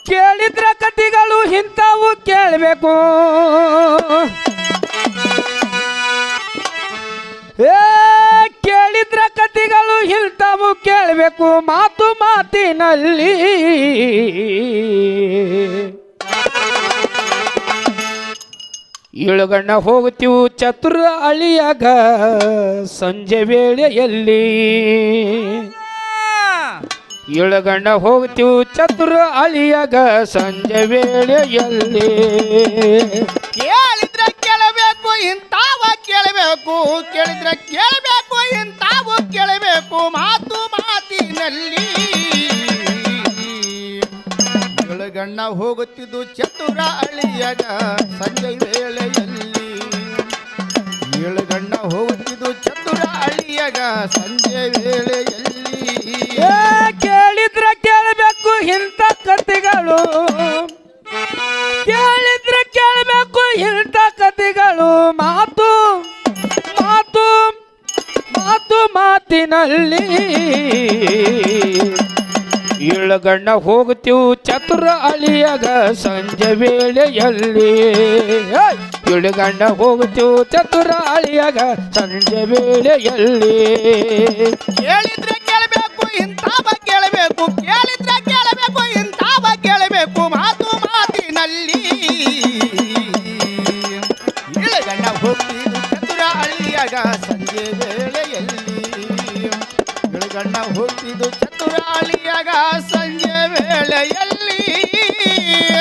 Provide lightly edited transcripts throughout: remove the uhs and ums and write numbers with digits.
ಕೇಳಿದ್ರ ಕಥೆಗಳು ಇಂಥವು ಕೇಳಬೇಕು. ಕೇಳಿದ್ರ ಕಥೆಗಳು ಇಂಥವು ಕೇಳಬೇಕು. ಮಾತು ಮಾತಿನಲ್ಲಿ ಇಳುಗಣ್ಣ ಹೋಗುತ್ತೀವು ಚತುರ ಅಳಿಯಾಗ ಸಂಜೆ ವೇಳೆಯಲ್ಲಿ. ಇಳುಗಣ್ಣ ಹೋಗ್ತೀವು ಚತುರ ಅಳಿಯಾಗ ಸಂಜೆ ವೇಳೆಯಲ್ಲಿ. ಕೇಳಿದ್ರೆ ಕೇಳಬೇಕು ಇಂತಾವ ಕೇಳಬೇಕು. ಕೇಳಿದ್ರೆ ಕೇಳಬೇಕು ಇಂತಾವ ಕೇಳಬೇಕು. ಮಾತು ಮಾತಿನಲ್ಲಿ ಇಳುಗಣ್ಣ ಹೋಗುತ್ತಿದ್ದು ಚತುರ ಅಳಿಯಾಗ ಸಂಜೆ ವೇಳೆಯಲ್ಲಿ. ಇಳುಗಣ್ಣ ಹೋಗುತ್ತಿದ್ದು ಚತುರ ಅಳಿಯಾಗ ಸಂಜೆ ವೇಳೆಯಲ್ಲಿ. ಕೇಳಿದ್ರೆ ಕೇಳಬೇಕು ಇಂಥ ಕಥೆಗಳು. ಕೇಳಿದ್ರೆ ಕೇಳಬೇಕು ಇಂಥ ಕಥೆಗಳು. ಮಾತು ಮಾತು ಮಾತು ಮಾತಿನಲ್ಲಿ ಇಳುಗಣ್ಣ ಹೋಗುತ್ತೀವು ಚತುರ ಅಳಿಯಾಗ ಸಂಜೆ ವೇಳೆಯಲ್ಲಿ. ಇಳುಗಣ್ಣ ಹೋಗುತ್ತೀವು ಚತುರ ಅಳಿಯಾಗ ಸಂಜೆ ವೇಳೆಯಲ್ಲಿ. ಕೇಳಿದ್ರೆ ಕೇಳಬೇಕು ಇಂತಾವ ಕೇಳಬೇಕು. ಕೇಳಿದ್ರೆ ಕೇಳಬೇಕು ಇಂತಾವ ಕೇಳಬೇಕು. ಮಾತು ಮಾತಿನಲ್ಲಿ ಇಳುಗಣ್ಣ ಹೋಗ್ತಿದ್ದು ಚತುರ ಅಳಿಯಾಗ ಸಂಜೆ ವೇಳೆಯಲ್ಲಿ. ಇಳುಗಣ್ಣ ಹೋಗ್ತಿದ್ದು ಚತುರ ಅಳಿಯಾಗ ಸಂಜೆ ವೇಳೆಯಲ್ಲಿ.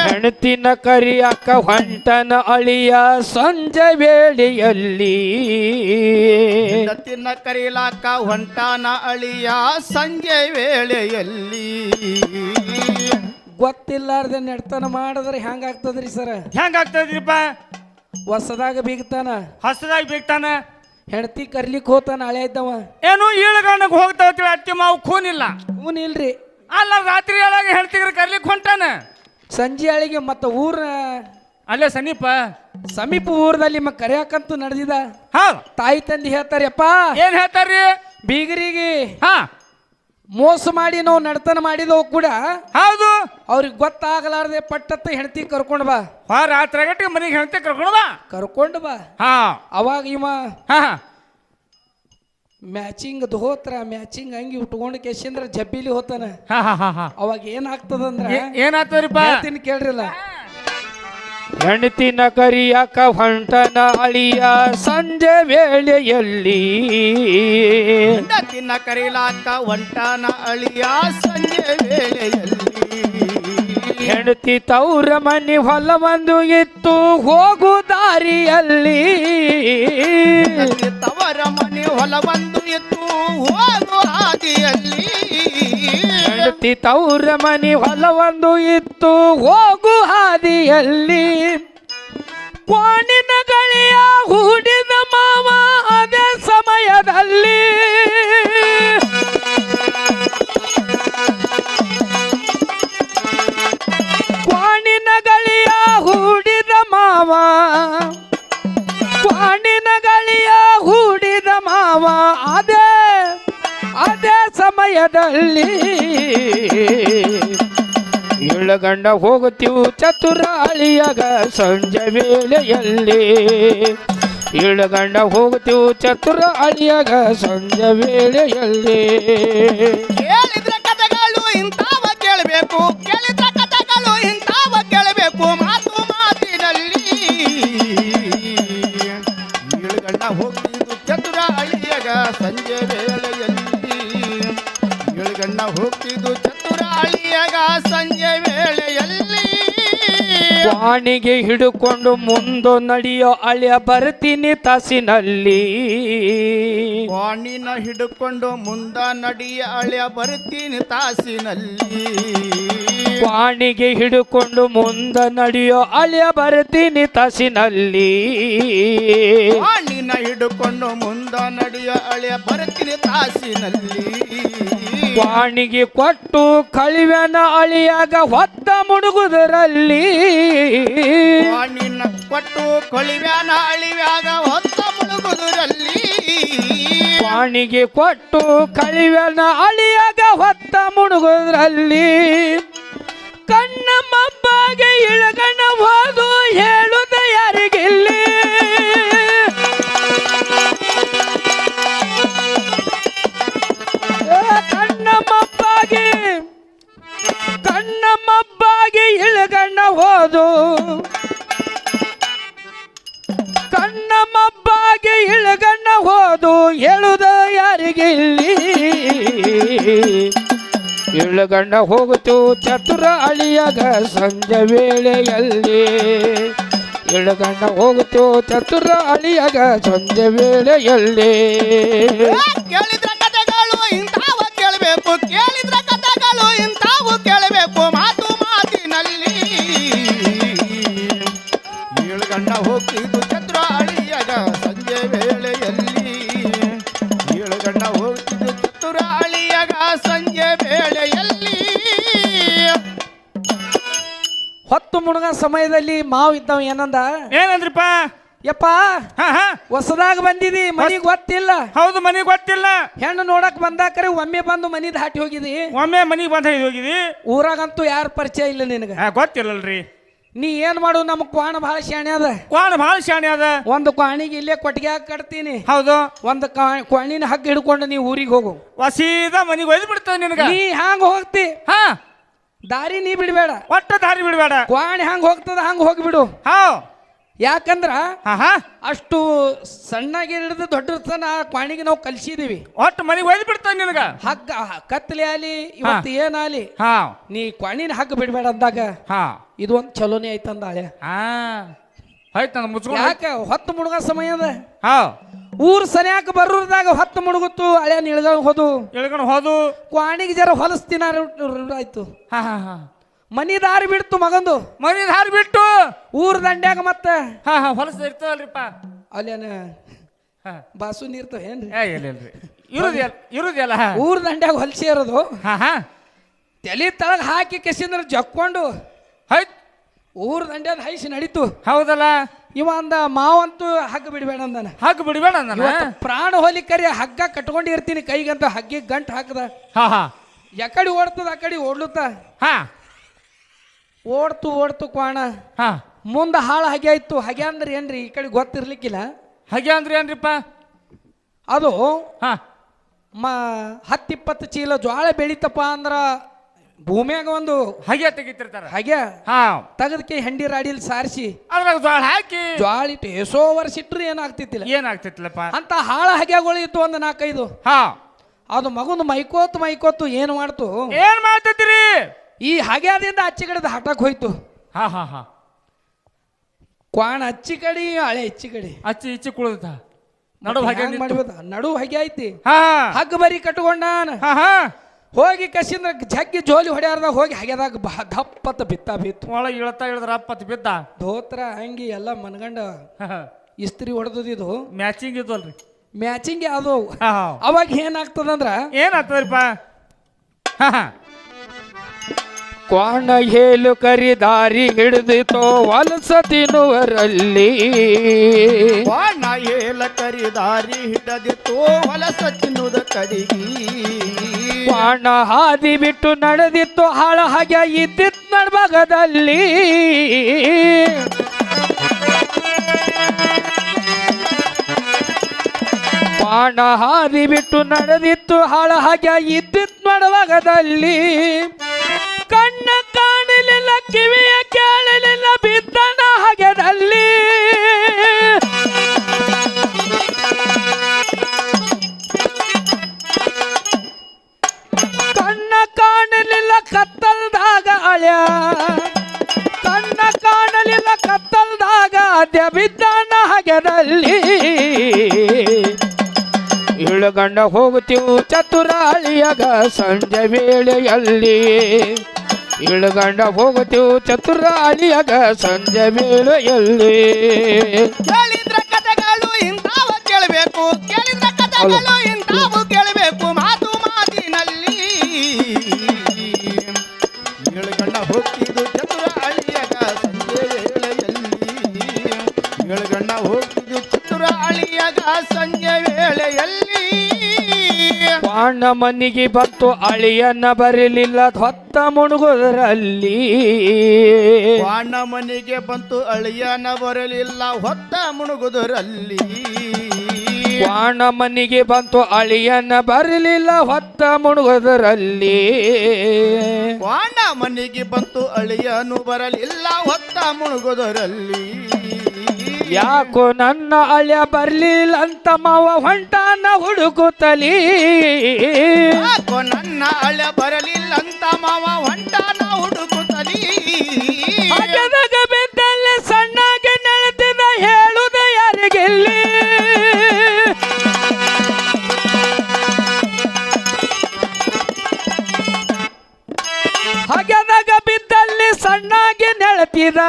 ಹೆಣ್ತಿನ ಕರಿಯಾಕ ಹೊಂಟನ ಅಳಿಯ ಸಂಜೆ ವೇಳೆಯಲ್ಲಿ. ಹೆಂಡತಿನ ಕರೀಲಾಕ ಹೊಂಟಾನ ಅಳಿಯ ಸಂಜೆ ವೇಳೆಯಲ್ಲಿ. ಗೊತ್ತಿಲ್ಲಾರ್ದೆ ನೆಡ್ತನ ಮಾಡಿದ್ರೆ ಹೆಂಗಾಗ್ತದ್ರಿ ಸರ್? ಹೆಂಗಾಗ್ತದ್ರಿಪ್ಪ? ಹೊಸದಾಗ ಬೀಗ್ತಾನ, ಹಸದಾಗ ಬೇಕ್ತಾನ, ಹೆಂಡತಿ ಕರ್ಲಿಕ್ಕೆ ಹೋತಾನ ಹಳೆ ಇದ್ದವ. ಏನು ಈಳುಗಣ್ಣಗೆ ಹೋಗ್ತಾವ ಅತ್ತಿ ಮಾವು ಖೂನಿಲ್ಲ. ಹೂನ್ ಇಲ್ರಿ. ಅಲ್ಲ ರಾತ್ರಿ ಒಳಗೆ ಹೇಳ್ತಿಗ್ರ ಕರ್ಲಿಕ್ಕೆ ಹೊಂಟಾನ ಸಂಜೆ ಅಳಿಗೆ ಮತ್ತ ಊರ ಅಲ್ಲೇ ಸಮೀಪ ಊರದಲ್ಲಿ ಕರೆಯಾಕಂತೂ ನಡೆದಿದ. ಹೌದು. ತಾಯಿ ತಂದೆ ಹೇಳ್ತಾರಪ್ಪ, ಏನ್ ಹೇಳ್ತಾರ್ರಿ? ಬೀಗರಿಗೆ ಹಾ ಮೋಸ ಮಾಡಿ ನಾವು ನಡ್ತನ ಮಾಡಿದವು ಕೂಡ ಹೌದು. ಅವ್ರಿಗೆ ಗೊತ್ತಾಗಲಾರ್ದೆ ಪಟ್ಟತ್ತ ಹೆಂಡತಿ ಕರ್ಕೊಂಡ್ ಬಾ. ರಾತ್ರಿ ಮನೆಗೆ ಹೇಳ್ತೆ ಕರ್ಕೊಂಡು ಬಾ. ಹಾ ಅವಾಗ ಇವ ಹಾ ಮ್ಯಾಚಿಂಗ್ ಧೋತ್ರ ಮ್ಯಾಚಿಂಗ್ ಅಂಗಿ ಉಟ್ಕೊಂಡು ಕೆಶಿಂದ್ರ ಜಬ್ಬಿಲಿ ಹೋತಾನ. ಅವಾಗ ಏನಾಗ್ತದಂದ್ರ ಏನಾಗ್ತದ್ರಿಪ್ಪ? ಹೇಳ್ತೀನಿ ಕೇಳ್ರಿಲ್ಲ. ಹೆಂಡತಿನ ಕರಿಯಾಕ ಹೊಂಟನ ಅಳಿಯ ಸಂಜೆ ವೇಳೆಯಲ್ಲಿ. ಹೆಂಡತಿನ ಕರೀಲಾಕ ಹೊಂಟಾನ ಅಳಿಯ ಸಂಜೆ ವೇಳೆಯಲ್ಲಿ. ಹೆಂಡತಿ ತೌರ ಮನಿ ಹೊಲ ಒಂದು ಇತ್ತು ಹೋಗು ದಾರಿಯಲ್ಲಿ. ತವರ ಮನೆ ಹೊಲ ಒಂದು ಇತ್ತು ಹೋಗು ಹಾದಿಯಲ್ಲಿ. ಹೆಂಡತಿ ತೌರ ಮನಿ ಹೊಲ ಒಂದು ಇತ್ತು ಹೋಗು ಹಾದಿಯಲ್ಲಿ. ಕ್ವಾಣಿನ ಗಳಿಯ ಹೂಡಿದ ಮಾವ ಅದೇ ಸಮಯದಲ್ಲಿ. ಕ್ವಾಣಿನ ಗಳಿಯ ಹೂಡಿದ ಮಾವ, ಕ್ವಾಣಿನ ಗಳಿಯ ಹೂಡಿದ ಮಾವ ಅದೇ ಸಮಯದಲ್ಲಿ. ಇಳುಗಣ್ಣ ಹೋಗುತ್ತೀವು ಚತುರ ಅಳಿಯಾಗ ಸಂಜೆ ವೇಳೆಯಲ್ಲಿ. ಇಳುಗಣ್ಣ ಹೋಗುತ್ತೀವು ಚತುರ ಅಳಿಯಾಗ ಸಂಜೆ ವೇಳೆಯಲ್ಲಿ. ಕೇಳಿದ್ರೆ ಕಥೆಗಳು ಇಂತಾವ ಕೇಳಬೇಕು. ಕೇಳಿದ್ರೆ ಕಥೆಗಳು ಇಂತಾವ ಕೇಳಬೇಕು. ಮಾತು ಮಾತಿನಲ್ಲಿ ಇಳುಗಣ್ಣ ಹೋಗ್ತಿದ್ದು ಚತುರ ಅಳಿಯಾಗ ಸಂಜೆ ವೇಳೆಯಲ್ಲಿ. ಇಳುಗಣ್ಣ ಹೋಗ್ತಿದ್ದು ಚತುರ ಅಳಿಯಾಗ ಸಂಜೆ ವೇಳೆಯಲ್ಲಿ. ವಾಣಿಗೆ ಹಿಡುಕೊಂಡು ಮುಂದೋ ನಡೆಯೋ ಅಳಿಯ ಬರ್ತೀನಿ ತಾಸಿನಲ್ಲಿ. ವಾಣಿನ ಹಿಡುಕೊಂಡು ಮುಂದ ನಡಿಯ ಅಳಿಯ ಬರ್ತೀನಿ ತಾಸಿನಲ್ಲಿ. ವಾಣಿಗೆ ಹಿಡುಕೊಂಡು ಮುಂದ ನಡೆಯೋ ಅಳಿಯ ಬರ್ತೀನಿ ತಾಸಿನಲ್ಲಿ. ವಾಣಿನ ಹಿಡುಕೊಂಡು ಮುಂದ ನಡಿಯ ಅಳಿಯ ಬರ್ತೀನಿ ತಾಸಿನಲ್ಲಿ. ವಾಣಿಗೆ ಕೊಟ್ಟು ಕಳಿವೆನ ಅಳಿಯಾಗ ಹೊತ್ತ ಮುಡುಗುದರಲ್ಲಿ. ವಾಣಿನ ಕೊಟ್ಟು ಕೊಳಿವ್ಯಾನ ಅಳಿವ್ಯಾಗ ಹೊತ್ತ ಮುಳುಗುದರಲ್ಲಿ. ಕ್ವಾಣಿಗೆ ಕೊಟ್ಟು ಕಳಿವನ ಅಳಿಯಾಗ ಹೊತ್ತ ಮುಣುಗೋದ್ರಲ್ಲಿ ಕಣ್ಣ ಮಬ್ಬಾಗೆ ಇಳಗಣ್ಣ ಹೋದು ಹೇಳುದ ಯಾರಿಗಿಲ್ಲಿ ಕಣ್ಣ ಮಬ್ಬಾಗಿ ಇಳಗಣ್ಣ ಹೋದು ಕಣ್ಣ ಮಬ್ಬಾಗಿ ಇಳಗಣ್ಣ ಹೋದು ಹೇಳುದ ಯಾರಿಗಿಲ್ಲಿ ಇಳಗಣ್ಣ ಹೋಗುತ್ತು ಚತುರ ಅಳಿಯಾಗ ಸಂಜೆ ವೇಳೆಯಲ್ಲಿ ಇಳಗಣ್ಣ ಹೋಗುತ್ತು ಚತುರ ಅಳಿಯಾಗ ಸಂಜೆ ವೇಳೆಯಲ್ಲಿ ಕೇಳಿದ್ರ ಕಥೆಗಳು ಇಂಥವ ಕೇಳಬೇಕು ಕೇಳಿದ್ರ ಕಥೆಗಳು ಇಂಥವು ಕೇಳಬೇಕು ಮಾತು ಮಾತಿನಲ್ಲಿ ಇಳಗಣ್ಣ ಹೋಗ್ತಿದ್ದು ಚತುರ ಅಳಿಯಾಗ ಸಂಜೆ ವೇಳೆಯಲ್ಲಿ ಇಳಗಣ್ಣ ಹೋಗ್ತಿದ್ದು ಚತುರ ಅಳಿಯಾಗ ಸಂಜೆ ವೇಳೆಯಲ್ಲಿ ಹೊತ್ತು ಮುಣಗ ಸಮಯದಲ್ಲಿ ಮಾವು ಇದ್ದವ ಏನಂದ ಏನಂದ್ರಿಪ್ಪ ಯಪ್ಪ ಹೊಸದಾಗ ಬಂದಿದಿ ಮನಿಗ್ ಗೊತ್ತಿಲ್ಲ ಹೌದು ಮನಿಗ್ ಗೊತ್ತಿಲ್ಲ ಹೆಣ್ಣು ನೋಡಕ್ ಬಂದಾಕರೆ ಒಮ್ಮೆ ಬಂದು ಮನಿ ದಾಟಿ ಹೋಗಿದಿ ಒಮ್ಮೆ ಮನಿಗ್ ಬಂದ ಹೋಗಿದಿ ಊರಾಗಂತೂ ಯಾರ ಪರಿಚಯ ಇಲ್ಲ ನಿನಗ ಗೊತ್ತಿಲ್ಲಲ್ರಿ ನೀ ಏನ್ ಮಾಡು ನಮ್ ಕ್ವಾಣ ಬಹಳ ಶಾಣೆ ಅದ ಕ್ವಾಣ ಬಹಳ ಶಾಣೆ ಅದ ಒಂದು ಕ್ವಾಣಿಗೆ ಇಲ್ಲೇ ಕೊಟ್ಟಿಗೆ ಕಟ್ತೀನಿ ಹೌದು ಒಂದು ಕ್ವಾಣಿನ ಹಗ್ಗ ಹಿಡ್ಕೊಂಡು ನೀ ಊರಿಗೆ ಹೋಗು ಸೀದಾ ಮನಿಗ್ ಒಯ್ದು ಬಿಡ್ತದ ನಿನಗ ನೀ ಹ್ಯಾಂಗ ಹೋಗ್ತಿ ದಾರಿ ನೀ ಬಿಡ್ಬೇಡ ಒಟ್ಟ ದಾರಿ ಬಿಡ್ಬೇಡ ಕ್ವಾಣಿ ಹಂಗ ಹೋಗ್ತದ ಹಂಗ ಹೋಗ್ಬಿಡು ಯಾಕಂದ್ರ ಅಷ್ಟು ಸಣ್ಣಗೆ ಹಿಡಿದು ದೊಡ್ಡ ಕ್ವಾಣಿಗೆ ನಾವು ಕಲ್ಸಿದೀವಿ ಒಟ್ಟು ಮನಿಗೆ ಒಯ್ದು ಬಿಡ್ತಾನೆ ನಿನಗ ಹಗ್ಗ ಕತ್ಲಿ ಆಲಿ ಇವತ್ತು ಏನಾಲಿ ನೀ ಕ್ವಾಣಿನ ಹಗ್ಗ ಬಿಡ್ಬೇಡ ಅಂದಾಗ ಇದು ಒಂದ್ ಚಲೋನೇ ಐತಂದಾಳೆ ಯಾಕ ಹೊತ್ತು ಮುಳುಗ ಸಮಯ ಅದ ಊರ್ ಸನ್ಯಾಕ ಬರೋದಾಗ ಹೊತ್ತು ಮುಳುಗುತ್ತು ಹಳೆ ಇಳ್ಕೊಂಡು ಹೋದು ಕ್ವಾಣಿಗೆ ಜರ ಹೊಲಸ್ತಿನ ಆಯ್ತು ಮನಿ ದಾರಿ ಬಿಡ್ತು ಮಗಂದು ಮನಿ ದಾರಿ ಬಿಟ್ಟು ಊರ್ ದಂಡ್ಯಾಗ ಮತ್ತ ಹೊಲಸ ಇರ್ತದಲ್ರಿಪ್ಪ ಅಲ್ಲೇನ ಬಾಸು ನೀರ್ತವ ಏನ್ರಿ ಇರುದಿಲ್ಲ ಊರ್ ದಂಡ್ಯಾಗ ಹೊಲಸಿ ಇರೋದು ತಲೆ ತಳಗ ಹಾಕಿ ಕೆಸಿಂದ್ರ ಜಕ್ಕೊಂಡು ಊರ್ ದಂಡ್ಯಾದ ಹೈಸಿ ನಡೀತು ಹೌದಲ್ಲ ಇವ ಅಂದ ಮಾವಂತೂ ಹಗ್ಗ ಬಿಡಬೇಡ ಅಂದಾನ ಹಗ್ಗ ಬಿಡಬೇಡ ಅಂದಾನ ಪ್ರಾಣ ಹೋಲಿಕರಿ ಹಗ್ಗ ಕಟ್ಕೊಂಡು ಇರ್ತೀನಿ ಕೈಗಂತ ಹಗ್ಗಿ ಗಂಟ್ ಹಾಕದ ಎಕಡಿ ಓಡ್ತದ ಆ ಕಡೆ ಓಡ್ಲುತ್ತ ಓಡ್ತು ಕ್ವಾಣ ಮುಂದ ಹಾಳ ಹಗೆ ಆಯ್ತು ಹಗೆ ಅಂದ್ರೆ ಏನ್ರಿ ಈ ಕಡೆ ಗೊತ್ತಿರ್ಲಿಕ್ಕಿಲ್ಲ ಹಗೆ ಅಂದ್ರೆ ಏನ್ರಿಪ್ಪ ಅದು 10-20 ಚೀಲ ಜ್ವಾಳ ಬೆಳಿತಪ್ಪ ಅಂದ್ರ ಭೂಮಿಯಾಗ ಒಂದು ಹಗೆ ತೆಗಿತಿರ್ತಾರ ಹಗೆ ತೆಗದಕ್ಕೆ ಹೆಂಡಿ ರಾಡಿಲ್ ಸಾರಿಸಿ ಅದ್ರಾಗ ಜ್ವಾಳ ಹಾಕಿ ಜ್ವಾಳ ಇಟ್ಟು ಎಸೋ ವರ್ಷ ಇಟ್ರು ಏನಾಗ್ತಿತ್ತಿಲ್ಲಪ್ಪ ಅಂತ ಹಾಳ ಹಗೆಗಳು ಇತ್ತು ಒಂದು 4-5 ಅದು ಮಗುಂದು ಮೈಕೋತು ಏನ್ ಮಾಡ್ತು ಏನ್ ಮಾಡ್ತಿದ್ದೀರಿ ಈ ಹಗ್ಯಾದಿಂದ ಅಚ್ಚಿ ಕಡೆದ ಹಠಕ್ ಹೋಯ್ತು ಕ್ವಾಣ ಅಚ್ಚಿ ಕಡೆ ಹಳೆ ಇಚ್ಚಿ ಕಡೆ ಅಚ್ಚಿ ಇಚ್ಚಿ ಕುಳಿತ ನಡು ಹಗೆ ಐತಿ ಹಗ್ಗ ಬರಿ ಕಟ್ಕೊಂಡಾನ ಹೋಗಿ ಕಸಿಂದ್ರ ಜಗ್ಗಿ ಜೋಲಿ ಹೊಡ್ಯಾರ್ದಾಗ ಹೋಗಿ ಹಗ್ಯದಾಗ ದಪ್ಪತ್ತ ಬಿತ್ತು ಒಳಗೆ ಇಳಿದ್ರ ಅಪ್ಪತ್ ಬಿದ್ದ ಧೋತ್ರ ಅಂಗಿ ಎಲ್ಲ ಮನ್ಗಂಡ ಇಸ್ತ್ರಿ ಹೊಡೆದಿದ್ದು ಮ್ಯಾಚಿಂಗ್ ಇದ್ವಲ್ರಿ ಮ್ಯಾಚಿಂಗ್ ಯಾವ್ದು ಅವಾಗ ಏನಾಗ್ತದಂದ್ರ ಏನಾಗ್ತದ್ರಿಪ್ಪ ಕ್ವಾಣ ಹೇಲು ಕರಿದಾರಿ ಹಿಡಿದಿತೋ ವಲಸ ತಿನ್ನುವರಲ್ಲಿ ಕ್ವಾಣ ಹೇಲ ಕರಿದಾರಿ ಹಿಡಿದಿತೋ ವಲಸ ತಿನ್ನುವುದ ಕಡಿಗಿ ಕ್ವಾಣ ಹಾದಿ ಬಿಟ್ಟು ನಡೆದಿತ್ತು ಹಾಳ ಹಾಗೆ ಇದ್ದಿತ್ ನಡ್ಭಾಗದಲ್ಲಿ ಕ್ವಾಣ ಹಾದಿ ಬಿಟ್ಟು ನಡೆದಿತ್ತು ಹಾಳ ಹಾಗೆ ಇದ್ದಿತ್ ನಡ್ಭಾಗದಲ್ಲಿ ಕಣ್ಣ ಕಾಣಲಿಲ್ಲ ಕಿವಿಯ ಕೇಳಲಿಲ್ಲ ಬಿದ್ದನ ಹಗೆದಲ್ಲಿ ಕಣ್ಣ ಕಾಣಲಿಲ್ಲ ಕತ್ತಲ್ದಾಗ ಅಳ್ಯ ಕಣ್ಣ ಕಾಣಲಿಲ್ಲ ಕತ್ತಲ್ದಾಗ ಅದ್ಯ ಬಿದ್ದನ ಹಗೆದಲ್ಲಿ ಇಳುಗಂಡ ಹೋಗುತ್ತೀವು ಚತುರಾಳಿಯಾಗ ಸಂಜೆ ವೇಳೆಯಲ್ಲಿ ಇಳುಗಂಡ ಹೋಗುತ್ತೀವು ಚತುರಾಳಿಯಾಗ ಸಂಜೆ ವೇಳೆಯಲ್ಲಿ ಕೇಳಿದ್ರ ಕಥೆಗಳು ಇಂಥವ ಕೇಳಬೇಕು ಕೇಳಿದ್ರ ಕಥೆಗಳು ಇಂಥವು ಕೇಳಬೇಕು ಮಾತು ಮಾತಿನಲ್ಲಿ ಇಳುಗಂಡ ಹೋಗ್ತಿದ್ದು ಚತುರಾಳಿಯಾಗ ಸಂಜೆ ವೇಳೆಯಲ್ಲಿ ಇಳುಗಂಡ ಹೋಗ್ತಿದ್ದು ಚತುರಾಳಿಯಾಗ ಸಂಜೆ ವೇಳೆಯಲ್ಲಿ ಕ್ವಾಣ ಮನಿಗೆ ಬಂತು ಅಳಿಯನ್ನ ಬರಲಿಲ್ಲ ಹೊತ್ತ ಮುಣುಗುದರಲ್ಲಿ ಕ್ವಾಣ ಮನೆಗೆ ಬಂತು ಅಳಿಯನ ಬರಲಿಲ್ಲ ಹೊತ್ತ ಮುಣುಗುದರಲ್ಲಿ ಕ್ವಾಣ ಮನಿಗೆ ಬಂತು ಅಳಿಯನ್ನ ಬರಲಿಲ್ಲ ಹೊತ್ತ ಮುಣುಗುದರಲ್ಲಿ ಕ್ವಾಣ ಮನೆಗೆ ಬಂತು ಅಳಿಯನು ಬರಲಿಲ್ಲ ಹೊತ್ತ ಮುಣುಗುದರಲ್ಲಿ ಯಾಕೋ ನನ್ನ ಅಳಿಯ ಬರ್ಲಿಲ್ಲ ಅಂತ ಮಾವ ಹೊಂಟಾನ ಹುಡುಕುತ್ತಲಿ ಯಾಕೋ ನನ್ನ ಅಳಿಯ ಬರಲಿಲ್ಲ ಅಂತ ಮಾವ ಹೊಂಟಾನ ಹುಡುಕುತ್ತಲಿ ಹಗೆದಾಗ ಬಿದ್ದಲ್ಲಿ ಸಣ್ಣಗೆ ನೆಳೆದಿದ ಹೇಳುದ ಯಾರಿಗೆಲ್ಲಿ ಹಗೆದಾಗ ಬಿದ್ದಲ್ಲಿ ಸಣ್ಣಗೆ ನೆಳೆತಿದ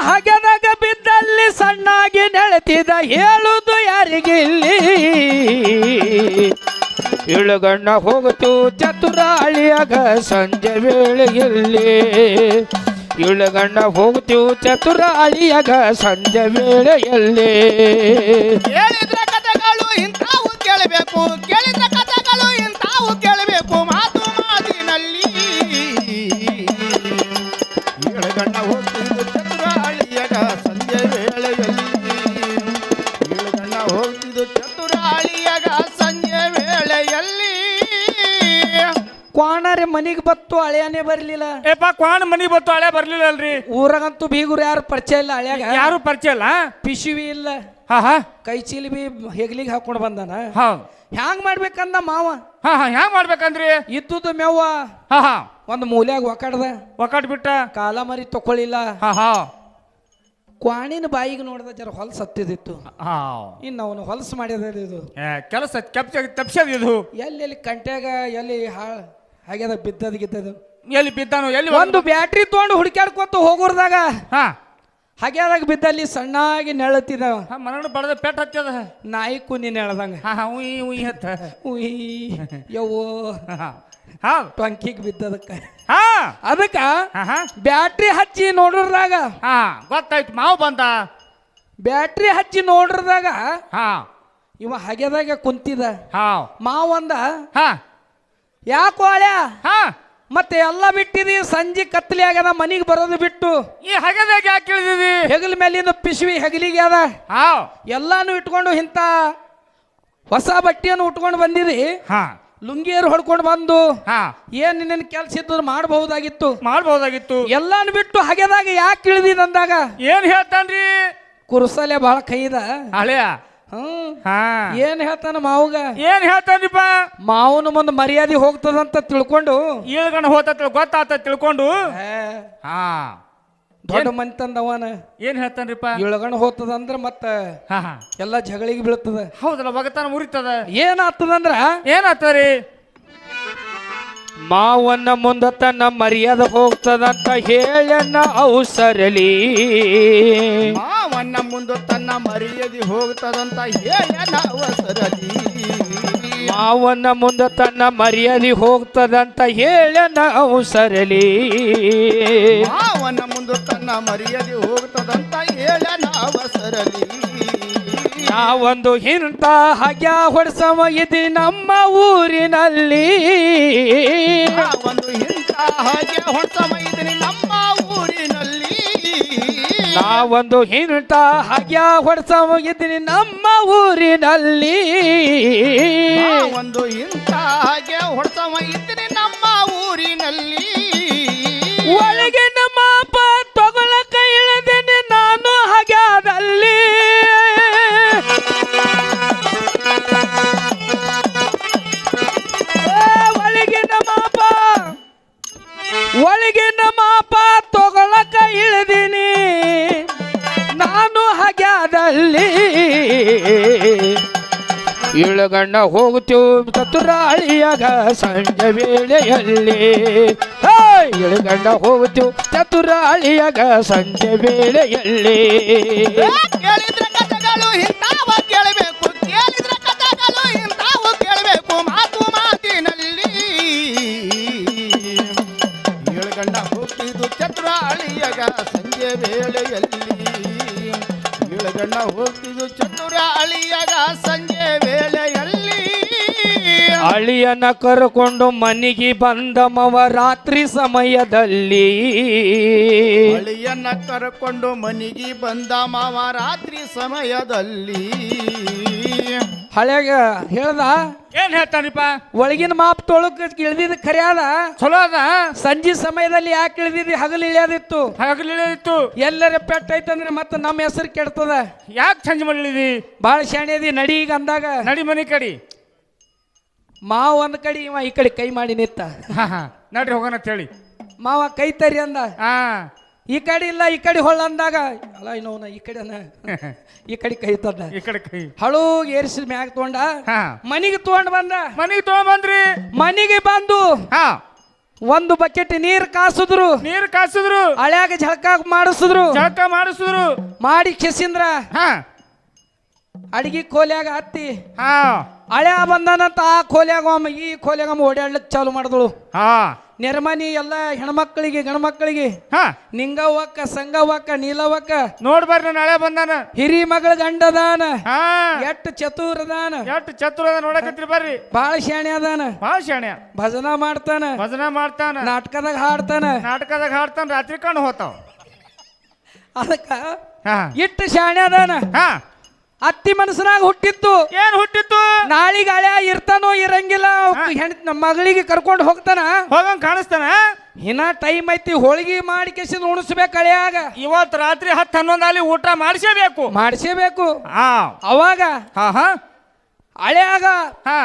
ಹಗೆದಾಗ ಬಿದ್ದಲ್ಲಿ ಸಣ್ಣಾಗಿ ನೆಳೆತಿದ ಹೇಳುದು ಯಾರಿಗಿಲ್ಲಿ ಇಳುಗಣ್ಣ ಹೋಗುತ್ತು ಚತುರಾಳಿಯಾಗ ಸಂಜೆ ವೇಳೆಯಲ್ಲಿ ಇಳುಗಣ್ಣ ಹೋಗುತ್ತು ಚತುರಾಳಿಯಾಗ ಸಂಜೆ ವೇಳೆಯಲ್ಲಿ ಕೇಳಿದ್ರ ಕಥೆಗಳು ಇಂಥವು ಕೇಳಬೇಕು ಕೇಳಿದ್ರ ಕಥೆಗಳು ಇಂಥವು ಕೇಳಬೇಕು ಮಾತು ಮಾತಿನಲ್ಲಿ ಇಳುಗಣ್ಣ ಹೋಗ್ತಿದ್ದು ಚತುರಾಳಿಯಾಗ ಸಂಜೆ ವೇಳೆಯಲ್ಲಿ ಇಳುಗಣ್ಣ ಹೋಗ್ತಿದ್ದು ಚತುರಾಳಿಯಾಗ ಸಂಜೆ ವೇಳೆಯಲ್ಲಿ ಕ್ವಾಣರೆ ಮನಿಗೆ ಬತ್ತು ಹಳೆಯನೇ ಬರ್ಲಿಲ್ಲ ಏಪ ಕ್ವಾಣ ಮನಿಗೆ ಬತ್ತು ಹಳೆ ಬರ್ಲಿಲ್ಲ ಅಲ್ರಿ ಊರಾಗಂತೂ ಬೀಗುರು ಯಾರು ಪರಿಚಯ ಇಲ್ಲ ಹಳ್ಯಾಗ ಯಾರು ಪರಿಚಯ ಇಲ್ಲ ಪಿಶುವಿ ಇಲ್ಲ ಹಾ ಹಾ ಕೈ ಚೀಲಿ ಬಿ ಹೆಗ್ಲಿಗೆ ಹಾಕೊಂಡು ಬಂದಾನ ಹೌದು ಹ್ಯಾಂಗ್ ಮಾಡ್ಬೇಕಂದ ಮಾವ ಹಾ ಹಾ ಹ್ಯಾಂಗ ಮಾಡ್ಬೇಕಂದ್ರಿ ಇದ್ದುದು ಮೇವ ಹಾ ಹಾ ಒಂದು ಮೂಲ್ಯಾಗ ಒಕ್ಕಡ್ದ ಒಕ್ಕಟ್ ಬಿಟ್ಟ ಕಾಲ ಮರಿ ತಕೊಳ್ಳಿಲ್ಲ ಹಾ ಹಾ ಕ್ವಾಣಿನ ಬಾಯಿಗೆ ನೋಡಿದ ಜರ ಹೊಲಸು ಹತ್ತಿದಿತ್ತು ಹಾ ಇನ್ನು ಅವನು ಹೊಲಸು ಮಾಡಿದ ಇದು ಕೆಲಸ ತಪ್ಸದ ಇದು ಎಲ್ಲಿ ಕಂಟ್ಯಾಗ ಎಲ್ಲಿ ಹಾಗ್ಯದ ಬಿದ್ದದ ಗಿದ್ದದು ಎಲ್ಲಿ ಬಿದ್ದಾನು ಎಲ್ಲಿ ಒಂದು ಬ್ಯಾಟ್ರಿ ತೊಗೊಂಡು ಹುಡುಕ್ಯಾಡ್ಕೊತ ಹೋಗೋರ್ದಾಗ ಹಾ ಹಾಗ್ಯಾದಾಗ ಬಿದ್ದಲ್ಲಿ ಸಣ್ಣಾಗಿ ನೆಳತಿದ ಮನಗಂಡು ಬಡದ ಪೆಟ್ ಹತ್ತದ ನಾಯಿ ಕುನಿ ನೆಳದಂಗ ಹಾ ಹಾ ಉಯ್ ಉಯ್ ಹತ್ತ ಉಯ್ ಯವ್ವೋ ಹಾ ಟೊಂಕಿಗೆ ಬಿದ್ದದಕ್ಕ ಹಾ ಅದಕ್ಕ ಹಾ ಹಾ ಬ್ಯಾಟ್ರಿ ಹಚ್ಚಿ ನೋಡ್ರದಾಗ ಹಾ ಗೊತ್ತಾಯ್ತು ಮಾವು ಬಂದ ಬ್ಯಾಟ್ರಿ ಹಚ್ಚಿ ನೋಡ್ರದಾಗ ಹಾ ಇವ ಹಾಗ್ಯದಾಗ ಕುಂತಿದ ಹಾ ಮಾವಂದ ಹಾ ಯಾಕೋ ಹಳ್ಯಾ ಹಾ ಮತ್ತೆ ಎಲ್ಲ ಬಿಟ್ಟಿದಿ ಸಂಜೆ ಕತ್ಲಿ ಆಗ್ಯದ ಮನಿಗೆ ಬರೋದು ಬಿಟ್ಟು ಈ ಹಗದಾಗ ಯಾಕೆ ಕೇಳಿದಿವಿ ಹೆಗಲ ಮೇಲಿಂದ ಪಿಶ್ವಿ ಹೆಗಲಿಗೆ ಅದ ಹಾ ಎಲ್ಲಾನು ಇಟ್ಕೊಂಡು ಇಂಥ ಹೊಸ ಬಟ್ಟೆಯನ್ನು ಉಟ್ಕೊಂಡು ಬಂದಿರಿ ಹಾ ಲುಂಗಿಯರು ಹೊಡ್ಕೊಂಡು ಬಂದು ಹಾ ಏನ್ ನಿನ್ನ ಕೆಲ್ಸ ಇದ್ದು ಮಾಡಬಹುದಾಗಿತ್ತು ಮಾಡ್ಬೋದಾಗಿತ್ತು ಎಲ್ಲಾನು ಬಿಟ್ಟು ಹಗೆದಾಗ ಯಾಕೆ ಇಳಿದಿ ಅಂದಾಗ ಏನ್ ಹೇಳ್ತಾನ್ರಿ ಕುರುಸಲೆ ಬಹಳ ಕೈದ ಹಳೆಯ ಹಾ ಏನ್ ಹೇಳ್ತಾನ ಮಾವುಗ ಏನ್ ಹೇಳ್ತಾನ್ರಿಪ್ಪ ಮಾವನ ಮುಂದೆ ಮರ್ಯಾದೆ ಹೋಗ್ತದಂತ ತಿಳ್ಕೊಂಡು ಈಳ್ಗಣ ಹೋತ ಗೊತ್ತಾತ ತಿಳ್ಕೊಂಡು ಹಾ ದೊಡ್ಡ ಮಂತಂದವನ ಏನ್ ಹೇಳ್ತಾನ್ರಿಪ್ಪ ಇಳಗಣ ಹೋಗ್ತದಂದ್ರ ಮತ್ತ ಹಾ ಹಾ ಎಲ್ಲಾ ಜಗಳಿಗೆ ಬೀಳ್ತದ ಹೌದಲ್ಲ ಒಗತಾನ ಮುರಿತದ ಏನಾಗ್ತದಂದ್ರ ಏನಾಗ್ತದ್ರಿ ಮಾವನ್ನ ಮುಂದ ತನ್ನ ಮರ್ಯಾದೆ ಹೋಗ್ತದಂತ ಹೇಳನ್ನ ಅವಸರಲಿ ಮಾವನ್ನ ಮುಂದೆ ತನ್ನ ಮರ್ಯಾದೆ ಹೋಗ್ತದಂತ ಹೇಳನ ಅವಸರಲಿ ಮಾವನ್ನ ಮುಂದ ತನ್ನ ಮರ್ಯಾದೆ ಹೋಗ್ತದಂತ ಹೇಳನ್ನ ಅವಸರಲಿ ಮಾವನ ಮುಂದೆ ತನ್ನ ಮರ್ಯಾದೆ ಹೋಗ್ತದಂತ ಹೇಳನ ಅವಸರಲಿ ನಾವೊಂದು ಇಂಥ ಹಗ್ಯ ಹೊಡ್ಸವ ಇದಿ ನಮ್ಮ ಊರಿನಲ್ಲಿ ಒಂದು ಇಂಥ ಹಾಗೆ ಹೊಡ್ಸಮ ಇದೀನಿ ನಮ್ಮ ಊರಿನಲ್ಲಿ ನಾವೊಂದು ಇಂಥ ಹಗ್ಯ ಹೊಡ್ಸವ ಇದ್ದೀನಿ ನಮ್ಮ ಊರಿನಲ್ಲಿ ಒಂದು ಇಂಥ ಹಾಗೆ ಹೊಡ್ಸಮ ಇದೀನಿ ನಮ್ಮ ಊರಿನಲ್ಲಿ ಒಳಗೆ ನಮ್ಮ ಅಪ್ಪ ತಗೊಳಕ ಇಳಿದೀನಿ ನಾನು ಹಗ್ಯದಲ್ಲಿ ಒಳಗಿನ ಮಾಪ ತಗೊಳಕ ಇಳಿದೀನಿ ನಾನು ಹಗ್ಯದಲ್ಲಿ ಇಳಗಣ್ಣ ಹೋಗುತ್ತೀವಿ ಚತುರಾಳಿಯಾಗ ಸಂಜೆ ವೇಳೆಯಲ್ಲಿ ಇಳಗಣ್ಣ ಹೋಗುತ್ತೀವಿ ಚತುರಾಳಿಯಾಗ ಸಂಜೆ ವೇಳೆಯಲ್ಲಿ ಕೇಳಿದ್ರೆ ಕಥೆಗಳು ಇಂಥವ ಕೇಳಬೇಕು ಕೇಳಿದ್ರೆ ಕಥೆಗಳು ಇಂಥವು ಕೇಳಬೇಕು ಮಾತು ಮಾತಿನಲ್ಲಿ ಏಳುಗಂಡ ಹೋಗ್ತಿದ್ದು ಚತುರಾಳಿಯಾಗ ಸಂಜೆ ವೇಳೆಯಲ್ಲಿ ಏಳುಗಂಡ ಹೋಗ್ತಿದ್ದು ಚತುರಾಳಿಯಾಗ ಸಂಜೆ ವೇಳೆಯಲ್ಲಿ ಅಳಿಯನ ಕರ್ಕೊಂಡು ಮನಿಗೆ ಬಂದ ಮವ ರಾತ್ರಿ ಸಮಯದಲ್ಲಿ ಅಳಿಯನ್ನ ಕರ್ಕೊಂಡು ಮನಿಗೆ ಬಂದ ಮಾವ ರಾತ್ರಿ ಸಮಯದಲ್ಲಿ ಹಳೆಗ ಹೇಳ್ದ ಏನ್ ಹೇಳ್ತಾನಿಪ್ಪ ಒಳಗಿನ ಮಾಪ್ ತೊಳಕ್ ಇಳ್ದಿದ್ ಖರೆ ಅದ ಚಲೋ ಅದ ಸಂಜೆ ಸಮಯದಲ್ಲಿ ಯಾಕೆ ಇಳ್ದಿದ್ದಿ ಹಗಲು ಇಳಿಯೋದಿತ್ತು ಹಗಲಿತ್ತು ಎಲ್ಲರ ಪೆಟ್ಟೈತಂದ್ರೆ ಮತ್ತೆ ನಮ್ಮ ಹೆಸರು ಕೆಡ್ತದ ಯಾಕೆ ಚಂಜ್ ಮಾಡಿದಿ ಬಾಳ ಶಾಣೆದಿ ನಡಿ ಈಗ ಅಂದಾಗ ನಡಿ ಮನಿ ಕಡಿ ಮಾವ ಒಂದ್ ಕಡೆ ಇವ ಈ ಕಡೆ ಕೈ ಮಾಡಿ ನಿತ್ತ ನಡ್ರಿ ಹೋಗೋಣ ಅಂತ ಹೇಳಿ ಮಾವ ಕೈ ತರಿ ಅಂದ ಹಾ ಈ ಕಡೆ ಇಲ್ಲ ಈ ಕಡೆ ಹೊಳ್ಳ ಅಂದಾಗ ಅಲ್ಲ ಇನ್ನೋನ ಈ ಕಡೆ ಈ ಕಡೆ ಕೈ ತಂದ ಈ ಕಡೆ ಕೈ ಹಳು ಏರಿಸಿದ ಮ್ಯಾಗ ತೊಗೊಂಡ ಹಾ ಮನಿಗೆ ತಗೊಂಡ್ ಬಂದ ಮನಿಗೆ ತಗೊಂಡ್ ಬಂದ್ರಿ ಮನಿಗೆ ಬಂದು ಹಾ ಒಂದು ಬಕೆಟ್ ನೀರ್ ಕಾಸಿದ್ರು ನೀರ್ ಕಾಸಿದ್ರು ಹಳ್ಯಾಗ ಜಳಕ ಮಾಡಿಸಿದ್ರು ಜಳಕ ಮಾಡಿಸಿದ್ರು ಮಾಡಿ ಕೆಸಿಂದ್ರ ಹಾ ಅಡಿಗೆ ಕೋಲ್ಯಾಗ ಹತ್ತಿ ಹಾ ಹಳ್ಯಾ ಬಂದಾನಂತ ಆ ಕೋಲ್ಯಾಗ ಒಮ್ಮ ಈ ಕೋಲ್ಯಾಗ ಓಡಾಡ್ಲಿಕ್ಕೆ ಚಾಲು ಮಾಡಿದಳು ಹಾ ನೆರಮನಿ ಎಲ್ಲ ಹೆಣ್ಮಕ್ಳಿಗೆ ಗಂಡ್ಮಕ್ಳಿಗೆ ಹಾ ನಿಂಗವ್ವಕ್ಕ ಸಂಗವ್ವಕ್ಕ ನೀಲವ್ವಕ್ಕ ನೋಡ್ಬರ್ರಿ ನಾಳೆ ಬಂದಾನ ಹಿರಿ ಮಗಳ ಗಂಡದಾನ ಹಾ ಎಟ್ ಚತುರದಾನ ಎಷ್ಟು ಚತುರ ನೋಡಕತ್ರಿ ಬರ್ರಿ ಬಾಳ ಶಾಣೆ ಅದಾನ ಭಾಳ ಶಾಣ್ಯ ಭಜನಾ ಮಾಡ್ತಾನ ಭಜನ ಮಾಡ್ತಾನ ನಾಟಕದಾಗ ಹಾಡ್ತಾನ ನಾಟಕದಾಗ ಹಾಡ್ತಾನ ರಾತ್ರಿ ಕಣ್ಣು ಹೋತಾವ ಅದಕ್ಕ ಹಾ ಇಟ್ಟು ಶಾಣೆ ಅದಾನ ಹಾ ಅತ್ತಿ ಮನಸ್ಸಿನಾಗ ಹುಟ್ಟಿತ್ತು ಏನ್ ಹುಟ್ಟಿತ್ತು ನಾಳಿಗ ಹಳ್ಯಾ ಇರ್ತಾನೋ ಇರಂಗಿಲ್ಲ ನಮ್ಮ ಮಗಳಿಗೆ ಕರ್ಕೊಂಡು ಹೋಗ್ತಾನ ಹೋಗಂಗ್ ಕಾಣಿಸ್ತಾನ ಇನ್ನ ಟೈಮ್ ಐತಿ ಹೋಳಿಗೆ ಮಾಡಿ ಕೆಸಿಂದ ಉಣಿಸ್ಬೇಕು ಹಳ್ಯಾಗ ಇವತ್ತು ರಾತ್ರಿ 10-11 ಅಲ್ಲಿ ಊಟ ಮಾಡಿಸೇಬೇಕು ಮಾಡಿಸೇಬೇಕು ಹಾ ಅವಾಗ ಹಾ ಹಾ ಹಳ್ಯಾಗ ಹಾ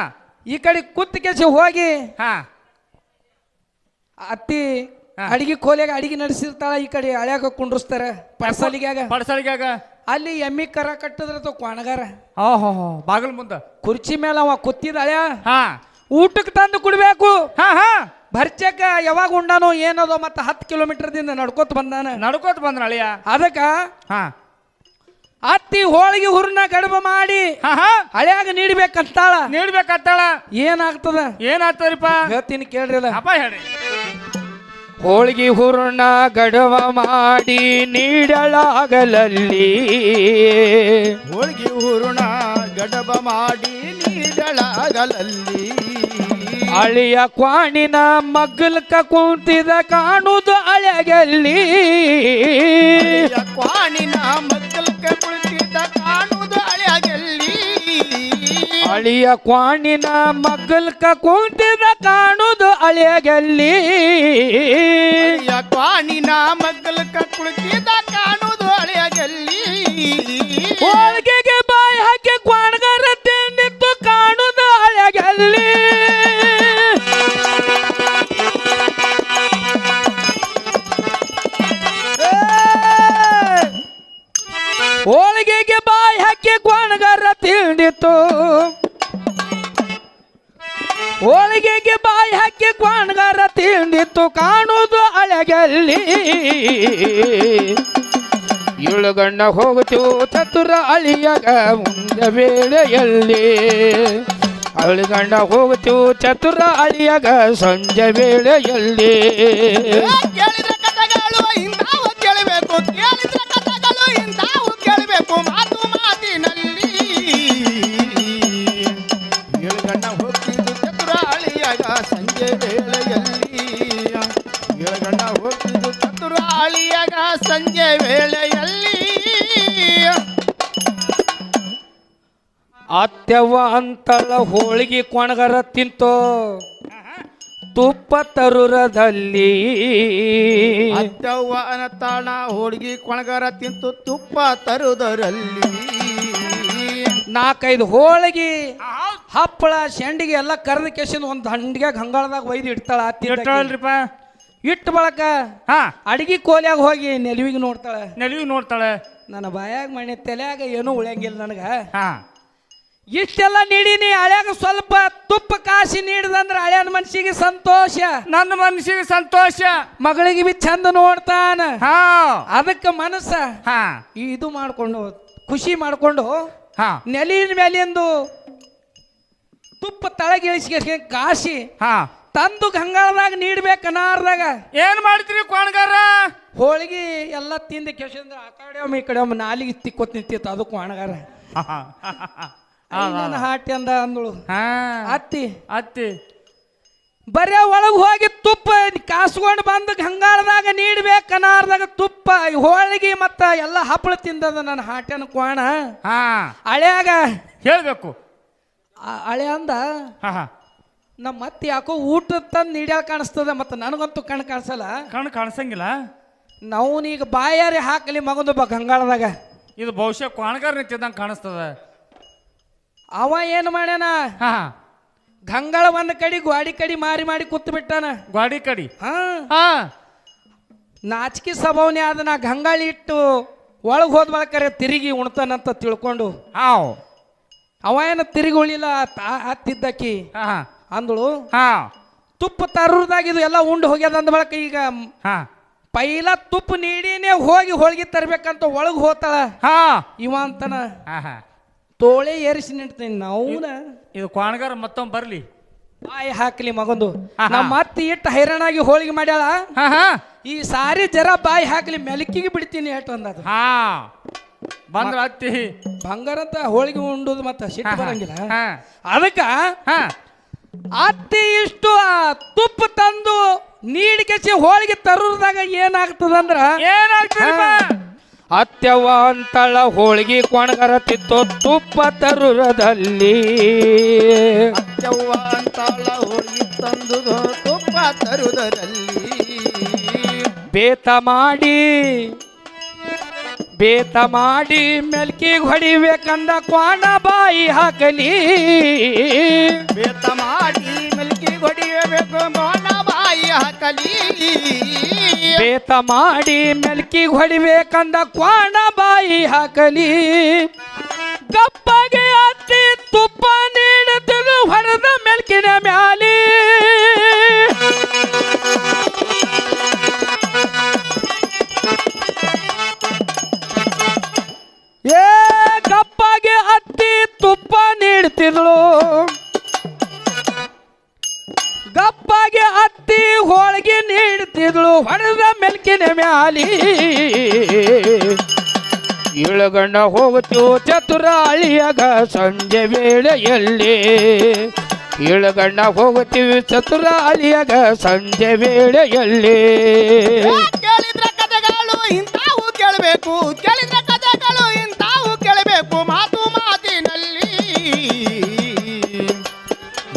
ಈ ಕಡೆ ಕುತ್ತ ಕೆಸಿ ಹೋಗಿ ಹಾ ಅತ್ತಿ ಅಡಿಗೆ ಕೋಲ್ಯಾಗ ಅಡಿಗೆ ನಡೆಸಿರ್ತಾಳ ಈ ಕಡೆ ಹಳ್ಯಾಗ ಕುಂಡ್ರಸ್ತಾರ ಪರ್ಸಲಿಗ್ಯಾಗ ಪಡಸಲಿಗ್ಯಾಗ ಅಲ್ಲಿ ಎಮ್ಮಿ ಕರ ಕಟ್ಟದ್ರ ಕ್ವಾಣಗಾರ ಓಹೋ ಬಾಗಲ್ ಮುಂದ ಕುರ್ಚಿ ಮೇಲೆ ಅವ ಕುತ್ತಿದ ಹಳ್ಯಾ ಹಾ ಊಟಕ್ಕೆ ತಂದು ಕುಡ್ಬೇಕು ಹಾ ಹಾ ಭರ್ಚಕ ಯಾವಾಗ ಉಂಡಾನೋ ಏನದೋ ಮತ್ತೆ 10 ಕಿಲೋಮೀಟರ್ದಿಂದ ನಡ್ಕೋತ ಬಂದಾನ ನಡ್ಕೋತ ಬಂದ್ರ ಅಳಿಯ ಅದಕ್ಕ ಹಾ ಅತ್ತಿ ಹೋಳಿಗೆ ಹುರ್ನ ಗಡಬ ಮಾಡಿ ಹಾ ಹಾ ಹಳ್ಯಾಗ ನೀಡ್ಬೇಕಂತಾಳ ನೀಡ್ಬೇಕಾಗ್ತಾಳ ಏನಾಗ್ತದ ಏನಾಗ್ತದ್ರಿಪ್ಪ ಹೇಳ್ತೀನಿ ಕೇಳ್ರಿಲ್ಲ ಅಪ್ಪ ಹೇಳ್ರಿ ಹೋಳಿಗೆ ಹುರ್ನ ಗಡವ ಮಾಡಿ ನೀಡಲಾಗಲಲ್ಲಿ ಹೋಳಿಗೆ ಹೂರ್ಣ ಗಡಬ ಮಾಡಿ ನೀಡಲಾಗಲಲ್ಲಿ ಅಳಿಯ ಕ್ವಾಣಿನ ಮಗ್ಗಲ್ಕ ಕುಂತಿದ ಕಾಣುವುದು ಹಳ್ಯಾಗಲ್ಲಿ ಕ್ವಾಣಿನ ಮಕ್ಕಳಕ ಕುಳಿತಿದ್ದ ಕಾಣುವುದು ಹಳ್ಯಾಗಲ್ಲಿ ಅಳಿಯ ಕ್ವಾಣಿನ ಮಗ್ಗಲ್ಕ ಕುಂತಿದ ಕಾಣುವುದು ಹಳ್ಯಾಗಲ್ಲಿ ಕ್ವಾಣಿನ ಮಕ್ಕಳಕ ಕುಳಿತಿದ್ದ ಕಾಣುವುದು ಹಳ್ಯಾಗಲ್ಲಿ ಹೋಳಿಗೆಗೆ ಬಾಯಿ ಹಾಕಿ ಕ್ವಾಣಗಾರ ತಿಂದಿತ್ತು ಕಾಣುವುದು ಹಳ್ಯಾಗಲ್ಲಿ ಹೋಳಿಗೆಗೆ ಬಾಯಿ ಹಾಕಿ ಕ್ವಾಣಗಾರ ತಿಂದಿತ್ತು ಹೋಳಿಗೆಗೆ ಬಾಯಿ ಹಾಕಿ ಕ್ವಾಣಗಾರ ತಿಂದಿತ್ತು ಕಾಣುವುದು ಹಳ್ಯಾಗಲ್ಲಿ ಇಳುಗಣ್ಣ ಹೋಗುತ್ತು ಚತುರ ಅಳಿಯಾಗ ಮುಂದ ವೇಳೆಯಲ್ಲಿ ಅಳುಗಂಡ ಹೋಗುತ್ತು ಚತುರ ಅಳಿಯಾಗ ಸಂಜೆ ವೇಳೆಯಲ್ಲಿ ಕೇಳಿದ ಕಥೆಗಳು ಇಂಥವು ಕೇಳಬೇಕು ಕೇಳಿದ ಕಥೆಗಳು ಇಂಥವು ಕೇಳಬೇಕು ಮಾತು ಮಾತಿನಲ್ಲಿ ಏಳುಗಣ್ಣ ಹೋಗ್ತಿದ್ದು ಚತುರ ಅಳಿಯಾಗ ಸಂಜೆ ವೇಳೆಯಲ್ಲಿ ಏಳುಗಣ್ಣ ಹೋಗ್ತಿದ್ದು ಚತುರ ಅಳಿಯಾಗ ಸಂಜೆ ವೇಳೆಯಲ್ಲಿ ಅತ್ಯವ ಅಂತಳ ಹೋಳಿಗೆ ಕೊಣಗರ ತಿಂತೋ ತುಪ್ಪ ತರುರದಲ್ಲಿ ಅತ್ತವ್ವನ ತಾಣ ಹೋಳಿಗೆ ಕೊಣಗರ ತಿಂತು ತುಪ್ಪ ತರುವುದರಲ್ಲಿ 4-5 ಹೋಳಿಗೆ ಹಪ್ಪಳ ಶೆಂಡಿಗೆ ಎಲ್ಲ ಕರೆದ ಕೆಸಿಂದ ಒಂದು ಹಂಡಿಗೆ ಗಂಗಾಳದಾಗ ಒಯ್ದು ಇಡ್ತಾಳ ಇಟ್ಟಲ್ರಿಪ್ಪ ಇಟ್ಟು ಬಳಕ ಹಾ ಅಡಿಗೆ ಕೋಲ್ಯಾಗ ಹೋಗಿ ನೆಲುವಿಗೆ ನೋಡ್ತಾಳೆ ನೆಲುವಿಗೆ ನೋಡ್ತಾಳೆ ನನ್ನ ಬಾಯಾಗ ಮನೆ ತಲೆಯಾಗ ಏನೂ ಉಳಿಯಂಗಿಲ್ಲ ನನಗ ಹಾ ಇಷ್ಟೆಲ್ಲ ನೀಡಿನಿ ಹಳ್ಯಾಗ ಸ್ವಲ್ಪ ತುಪ್ಪ ಕಾಸಿ ನೀಡಿದಂದ್ರ ಹಳ್ಯಾನ ಮನ್ಸಿಗೆ ಸಂತೋಷ ನನ್ನ ಮನಸ್ಸಿಗೆ ಸಂತೋಷ ಮಗಳಿಗೆ ಬಿ ಚಂದ ನೋಡ್ತಾನ ಹಾ ಅದಕ್ಕೆ ಮನಸ್ಸ ಹಾ ಇದು ಮಾಡ್ಕೊಂಡು ಖುಷಿ ಮಾಡ್ಕೊಂಡು ಹಾ ನೆಲಿನ ಮೇಲಿಂದು ತುಪ್ಪ ತಳಗಿಳಿಸಿ ಕಾಸಿ ಹಾ ತಂದು ಗಂಗಾಳದಾಗ ನೀಡ್ಬೇಕು ಅನಾರ್ದಾಗ ಏನ್ ಮಾಡ್ತೀರಿ ಕ್ವಾಣಗಾರ ಹೋಳಿಗೆ ಎಲ್ಲ ತಿಂದ ಕೆಸಿಂದ ಆ ಕಡೆ ಒಮ್ಮೆ ಈ ಕಡೆ ಒಮ್ಮೆ ನಾಲಿಗೆ ತಿಕ್ಕೋತ್ ನಿಂತಿತ್ತು ಅದು ಕ್ವಾಣಗಾರ ನನ್ನ ಹಾಟಿ ಅಂದ ಅಂದಳು ಹಾ ಅತ್ತಿ ಅತ್ತಿ ಬರೇ ಒಳಗೆ ಹೋಗಿ ತುಪ್ಪ ಕಾಸ್ಕೊಂಡು ಬಂದು ಗಂಗಾಳದಾಗ ನೀಡ್ಬೇಕನ್ನಾರ್ದಾಗ ತುಪ್ಪ ಹೋಳಿಗೆ ಮತ್ತ ಎಲ್ಲ ಹಪ್ಪಳ ತಿಂದದ ನನ್ನ ಹಾಟ್ಯನ ಕೋಣ ಹಾ ಹಳ್ಯಾಗ ಹೇಳ್ಬೇಕು ಹಳೆ ಅಂದ ಹಾ ಹಾ ನಮ್ಮ ಅತ್ತಿ ಯಾಕೋ ಊಟ ತಂದು ನೀಡ್ಯಾಳ ಕಾಣಿಸ್ತದ ಮತ್ತು ನನಗಂತೂ ಕಣ್ಣು ಕಾಣಿಸಲ್ಲ ಕಣ್ಣು ಕಾಣಿಸಂಗಿಲ್ಲ ನಾವೀಗ ಬಾಯಾರಿ ಹಾಕಲಿ ಮಗಂದು ಗಂಗಾಳದಾಗ ಇದು ಬಹುಶಃ ಕ್ವಾಣಗಾರ ನಿಂತಿದ್ದಂಗೆ ಕಾಣಿಸ್ತದ ಅವ ಏನು ಮಾಡ್ಯಾನ ಹಾ ಗಂಗಾಳ ಒಂದ್ ಕಡೆ ಗಾಡಿ ಕಡಿ ಮಾರಿ ಕೂತು ಬಿಟ್ಟಾನ ಗಾಡಿ ಕಡಿ ಹಾ ಹಾ ನಾಚಿಕೆ ಸ್ವಭಾವನೆ ಆದ ನಾ ಗಂಗಾಳಿ ಇಟ್ಟು ಒಳಗೆ ಹೋದ ಬಳಕರೆ ತಿರುಗಿ ಉಣ್ತಾನಂತ ತಿಳ್ಕೊಂಡು ಹಾವ್ ಅವ ಏನು ತಿರುಗಿ ಉಳಿಲ್ಲ ಹತ್ತಿದ್ದಕ್ಕಿ ಹಾ ಅಂದಳು ಹಾ ತುಪ್ಪ ತರುವುದಾಗ ಇದು ಎಲ್ಲ ಉಂಡು ಹೋಗ್ಯದ ಅಂದ ಬಳಕ ಈಗ ಹಾ ಪೈಲ ತುಪ್ಪ ನೀಡಿನೇ ಹೋಗಿ ಹೋಳಿಗೆ ತರ್ಬೇಕಂತ ಒಳಗೆ ಹೋತಾಳ ಹಾ ಇವ ಅಂತನ ಹಾ ಹಾ ತೋಳೆ ಏರಿಸಿ ನಿಂತೀನಿ ನಾವುನ ಇದು ಕ್ವಾಣಗಾರ ಮತ್ತೊಮ್ಮೆ ಬರ್ಲಿ ಬಾಯಿ ಹಾಕ್ಲಿ ಮಗಂದು ನಮ್ಮ ಅತ್ತಿ ಇಟ್ಟು ಹೈರಾಣಾಗಿ ಹೋಳಿಗೆ ಮಾಡ್ಯಾಳ ಹಾ ಹಾ ಈ ಸಾರಿ ಜರ ಬಾಯಿ ಹಾಕ್ಲಿ ಮೆಲಕಿಗೆ ಬಿಡ್ತೀನಿ ಏಟು ಅಂದದು ಹಾ ಬಂದ್ರ ಅತ್ತಿ ಬಂಗಾರ ಅಂತ ಹೋಳಿಗೆ ಉಂಡುದು ಮತ್ತ ಸಿಟ್ಟು ಬರಂಗಿಲ್ಲ ಹಾ ಅದಕ್ಕ ಹಾ ಅತ್ತಿ ಇಷ್ಟು ತುಪ್ಪ ತಂದು ನೀಡಿಕೆಸಿ ಹೋಳಿಗೆ ತರುವುದಾಗ ಏನಾಗ್ತದಂದ್ರ ಏನಾಗ್ತದಪ್ಪ ಅತ್ಯವ ಅಂತಳ ಹೋಳಿಗೆ ಕೊಣಗರ ತಿತ್ತೋ ತುಪ್ಪ ತರುರದಲ್ಲಿ ಅತ್ಯವ್ವ ಅಂತಾಳ ಹೋಳಿಗೆ ತಂದುದು ತುಪ್ಪ ತರುವುದರಲ್ಲಿ ಬೇತ ಮಾಡಿ ಮೆಲ್ಕಿಗೆ ಹೊಡಿಬೇಕಂದ ಕ್ವಾಣ ಬಾಯಿ ಹಾಕಲಿ ಬೇತ ಮಾಡಿ ಮೆಲ್ಕಿ ಹೊಡಿಯಬೇಕು ಮೋನ ಬಾಯಿ ಹಾಕಲಿ ಬೇತ ಮಾಡಿ ಮೆಲ್ಕಿಗೆ ಹೊಡಿಬೇಕಂದ ಕ್ವಾಣ ಬಾಯಿ ಹಾಕಲಿ ಗಪ್ಪಗೆ ಅತ್ತಿ ತುಪ್ಪ ನೀಡುತ್ತಿದ್ದು ಹೊಡೆದ ಮೆಲ್ಕಿನ ಮ್ಯಾಲಿ ಏ ಗಪ್ಪಾಗೆ ಅತ್ತಿ ತುಪ್ಪ ನೀಡ್ತಿದ್ಳು ಗಪ್ಪಾಗೆ ಅತ್ತಿ ಹೋಳಿಗೆ ನೀಡ್ತಿದ್ಳು ಹೊಡೆದ ಮೆಲ್ಕಿನ ಮ್ಯಾಲಿ ಇಳಗಂಡ ಹೋಗುತ್ತು ಚತುರಾಳಿಯಾಗ ಸಂಜೆ ವೇಳೆಯಲ್ಲಿ ಇಳಗಂಡ ಹೋಗುತ್ತೀವಿ ಚತುರಾಳಿಯಾಗ ಸಂಜೆ ವೇಳೆಯಲ್ಲಿ ಕೇಳಿದ್ರ ಕಥೆಗಳು ಇಂತಾವು ಕೇಳಬೇಕು ಕೇಳಿದ್ರ ಕಥೆಗಳು ಇಂತಾವು ಕೇಳಬೇಕು ಮಾತು ಮಾತಿನಲ್ಲಿ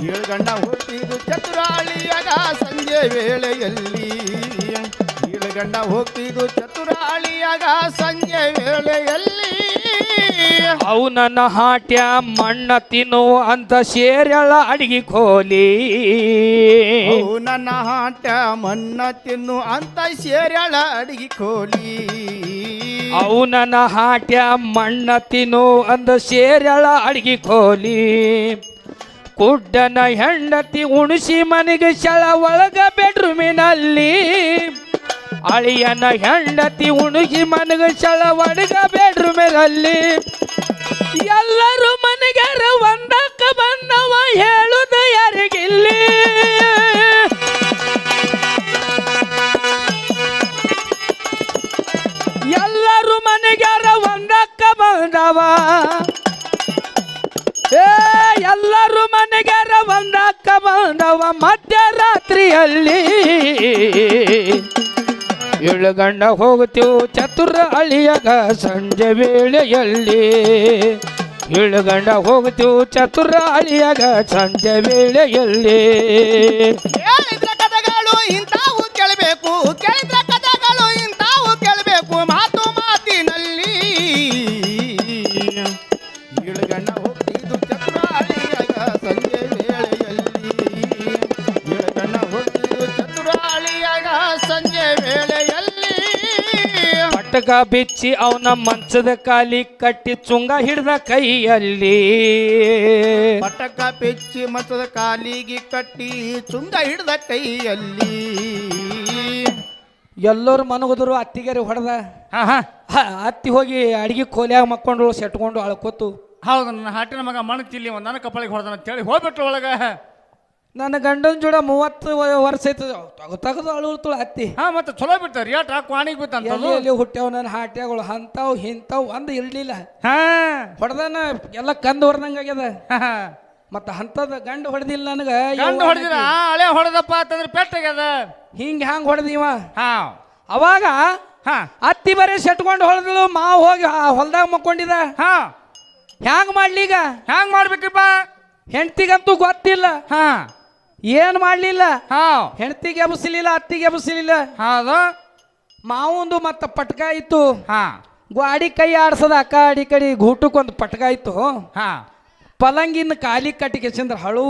ಏಳುಗಂಡ ಹೋಗ್ತಿದ್ದು ಚತುರಾಳಿಯಾಗ ಸಂಜೆ ವೇಳೆಯಲ್ಲಿ ಏಳುಗಂಡ ಹೋಗ್ತಿದ್ದು ಚತುರಾಳಿಯಾಗ ಸಂಜೆ ವೇಳೆಯಲ್ಲಿ ಅವು ನನ್ನ ಹಾಟ್ಯ ಮಣ್ಣ ತಿನ್ನು ಅಂತ ಸೇರ್ಯಾಳ ಅಡಿಗೆ ಕೋಲಿ ಅವು ನನ್ನ ಹಾಟ ಮಣ್ಣ ತಿನ್ನು ಅಂತ ಸೇರ್ಯಾಳ ಅಡಿಗೆ ಕೋಲಿ ಅವು ನನ್ನ ಹಾಟ್ಯ ಮಣ್ಣ ತಿನ್ನು ಅಂದ ಸೇರ್ಯಾಳ ಅಡಿಗೆ ಕೋಲಿ ಕುಡ್ಡನ ಹೆಂಡತಿ ಉಣಿಸಿ ಮನೆಗೆ ಶಳ ಒಳಗ ಬೆಡ್ರೂಮಿನಲ್ಲಿ ಅಳಿಯನ ಹೆಂಡತಿ ಉಣಿಸಿ ಮನೆಗೆ ಶಳ ಒಳಗ ಬೆಡ್ರೂಮಿನಲ್ಲಿ ಎಲ್ಲರೂ ಮನೆಗಾರ ಒಂದಕ್ಕ ಬಂದವ ಹೇಳುದ ಯಾರಿಗಿಲ್ಲಿ ಎಲ್ಲರೂ ಮನೆಗಾರ ಒಂದಕ್ಕ ಬಂದವ ಎಲ್ಲರೂ ಮನೆಗಾರ ಒಂದಕ್ಕ ಬಂದವ ಮಧ್ಯರಾತ್ರಿಯಲ್ಲಿ ಇಳುಗಂಡ ಹೋಗುತ್ತೀವು ಚತುರ ಅಳಿಯಾಗ ಸಂಜೆ ವೇಳೆಯಲ್ಲಿ ಇಳುಗಂಡ ಹೋಗುತ್ತೀವು ಚತುರ ಅಳಿಯಾಗ ಸಂಜೆ ವೇಳೆಯಲ್ಲಿ ಕೇಳಿದ್ರ ಕಥೆಗಳು ಇಂತಾವು ಕೇಳಬೇಕು ಕೇಳಿದ್ರ ಕಥೆಗಳು ಇಂತಾವು ಕೇಳಬೇಕು ಮಾತು ಮಾತಿನಲ್ಲಿ ಇಳುಗಂಡ ಹೋಗ್ತಿದ್ದು ಚತುರಾಳಿಯಾಗ ಸಂಜೆ ವೇಳೆಯಲ್ಲಿ ಇಳುಗಂಡ ಹೋಗ್ತಿದ್ದು ಚತುರಾಳಿಯಾಗ ಸಂಜೆ ವೇಳೆಯಲ್ಲಿ ಪಟಕ ಬಿಚ್ಚಿ ಅವನ ಮಂಚದ ಕಾಲಿ ಕಟ್ಟಿ ಚುಂಗ ಹಿಡ್ದ ಕೈಯಲ್ಲಿ ಪಟಕ ಬೆಚ್ಚಿ ಮತದ ಕಾಲಿಗೆ ಕಟ್ಟಿ ಚುಂಗ ಹಿಡ್ದ ಕೈಯಲ್ಲಿ ಎಲ್ಲರೂ ಮನಗುದ್ರು ಅತ್ತಿಗೆರಿ ಹೊಡೆದ ಹಾ ಹಾ ಅತ್ತಿ ಹೋಗಿ ಅಡಿಗೆ ಕೋಲ್ಯಾಗ ಮಕ್ಕೊಂಡು ಸೆಟ್ಕೊಂಡು ಅಳ್ಕೋತು ಹೌದು ನನ್ನ ಹಾಟಿನ ಮಗ ಮಣ್ಣು ತಿಲ್ಲಿ ಒಂದು ನನ್ನ ಕಪ್ಪಳಿಗೆ ಹೊಡೆದ ಅಂತೇಳಿ ಹೋಗ್ಬಿಟ್ರು ಒಳಗ ನನ್ನ ಗಂಡನ ಜೋಡ 30 ವರ್ಷ ಐತ ತೆಗೆದು ಅಳುತ್ತಳು ಹತ್ತಿ. ಹಾ ಮತ್ತೆ ಚಲೋ ಬಿಡ್ತಾರ ರೇಟ್ ಕ್ವಾಣಿಗೆ ಬಿತ್ತಂತ ಎಲ್ಲಿ ಹುಟ್ಟ್ಯಾವ ನನ್ನ ಹಾಟ್ಯಾಗಳು ಅಂತಾವ್ ಇಂತಾವ್ ಒಂದು ಇರ್ಲಿಲ್ಲ. ಹಾ ಹೊಡೆದನ ಎಲ್ಲ ಕಂದು ಹೊಡೆದಂಗ ಆಗ್ಯದ. ಮತ್ತ ಅಂತದ ಗಂಡ ಹೊಡೆದಿಲ್ಲ ನನಗ. ಗಂಡ ಹೊಡೆದಿರ ಹಳೆ ಹೊಡೆದಪ್ಪ ಅಂತಂದ್ರೆ ಪೆಟ್ಟಾಗ್ಯದ. ಹ್ಯಾಂಗ ಹೊಡೆದಿವ. ಹಾ ಅವಾಗ ಹಾ ಅತ್ತಿ ಬರೀ ಸೆಟ್ಕೊಂಡು ಹೊಡೆದಳು. ಮಾವು ಹೋಗಿ ಹೊಲ್ದಾಗ ಮಕ್ಕೊಂಡಿದ. ಹಾ ಹ್ಯಾಂಗ ಮಾಡ್ಲೀಗ? ಹ್ಯಾಂಗ್ ಮಾಡ್ಬೇಕ್ರಿಪ್ಪ? ಹೆಂಡತಿಗಂತೂ ಗೊತ್ತಿಲ್ಲ. ಹಾ ಏನ್ ಮಾಡ್ಲಿಲ್ಲ. ಹಾ ಹೆಂಡತಿಗೆ ಎಬಸಲಿಲ್ಲ, ಅತ್ತಿಗೆ ಎಬಸಲಿಲ್ಲ. ಹೌದು. ಮಾವಂದು ಮತ್ತ ಪಟ್ಕ ಇತ್ತು. ಹಾ ಗಾಡಿ ಕೈ ಆಡ್ಸದ ಆ ಕಡಿ ಕಡಿ ಗೂಟಕ್ಕೊಂದು ಪಟ್ಕ ಇತ್ತು. ಹಾ ಪಲಂಗಿನ ಕಾಲಿ ಕಟ್ಟಿಗೆ ಚಂದ್ರ ಹಳು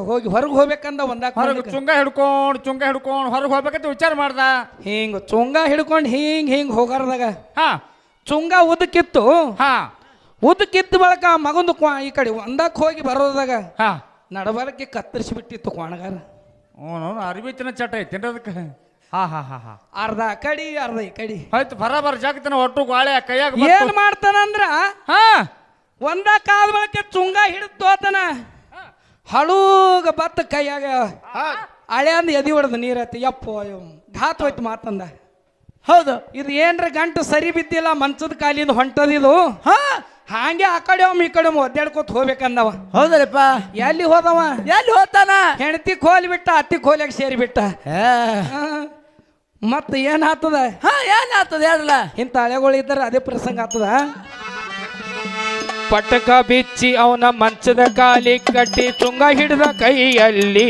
ಹೋಗಿ ಹೊರಗೆ ಹೋಗ್ಬೇಕಂದ ಹೊರಗೆ ಚುಂಗ ಹಿಡ್ಕೊಂಡು ಹೊರಗೆ ಹೋಗ್ಬೇಕಂತ ವಿಚಾರ ಮಾಡ್ದ. ಹಿಂಗ ಚುಂಗ ಹಿಡ್ಕೊಂಡು ಹಿಂಗ್ ಹೋಗಾರದಾಗ ಹಾ ಚುಂಗ ಉದಕ್ಕಿತ್ತು. ಹಾ ಉದಕ್ಕಿತ್ತು ಬಳಕ ಮಗಂದು ಈ ಕಡೆ ಒಂದಕ್ಕೆ ಹೋಗಿ ಬರೋದಾಗ ಹಾ ನಡಬರಕ್ಕೆ ಕತ್ತರಿಸಿ ಬಿಟ್ಟಿತ್ತು ಕ್ವಾಣಗಾರ. ಅರಿವಿ ತಿನ್ನ ಚಟ ಐತೇನ್ರಿ ಅದಕ್ಕೆ? ಹಾ ಹಾ ಹಾ ಹಾ ಅರ್ಧ ಆ ಕಡಿ ಅರ್ಧ ಈ ಕಡಿ ಆಯ್ತು ಬರಾಬರ್ ಜಾಗತನ ಒಟ್ಟು ಗಾಳೆ ಕೈಯಾಗ ಏನ್ ಮಾಡ್ತಾನಂದ್ರ ಹಾ ಒಂದಕ್ಕೆ ಆದ ಬಳಕೆ ಚುಂಗ ಹಿಡಿದು ತೋತನ ಹಳೂಗ ಬತ್ತ ಕೈಯಾಗ ಹಳೆ ಅಂದ ಎದಿ ಹೊಡೆದು ನೀರೈತಿ. ಯಪ್ಪೋ ಘಾತ್ ಹೋಯ್ತು ಮಾತಂದ. ಹೌದು, ಇದು ಏನ್ರ ಗಂಟು ಸರಿ ಬಿದ್ದಿಲ್ಲ, ಮಂಚದ ಕಾಲಿಂದ ಹೊಂಟದಿದು. ಹಾಗೆ ಆ ಕಡೆ ಈ ಕಡೆ ಒದ್ದಾಡ್ಕೋತ ಹೋಗ್ಬೇಕಂದವ. ಹೌದಲ್ಲಪ್ಪ. ಎಲ್ಲಿ ಹೋದವ? ಎಲ್ಲಿ ಹೋತಾನ? ಹೆಂಡತಿ ಕೋಲಿ ಬಿಟ್ಟ, ಅತ್ತಿ ಕೋಲಿಯಾಗ ಸೇರಿ ಬಿಟ್ಟ. ಮತ್ತ ಏನ್ ಆತದ? ಏನ್ ಆತದ ಹೇಳಲ್ಲ. ಇಂಥ ಹಳೆಗಳು ಇದ್ದಾರೆ ಅದೇ ಪ್ರಸಂಗ ಆತದ. ಪಟಕ ಬಿಚ್ಚಿ ಅವನ ಮಂಚದ ಕಾಲಿ ಕಟ್ಟಿ ಚುಂಗ ಹಿಡಿದ ಕೈಯಲ್ಲಿ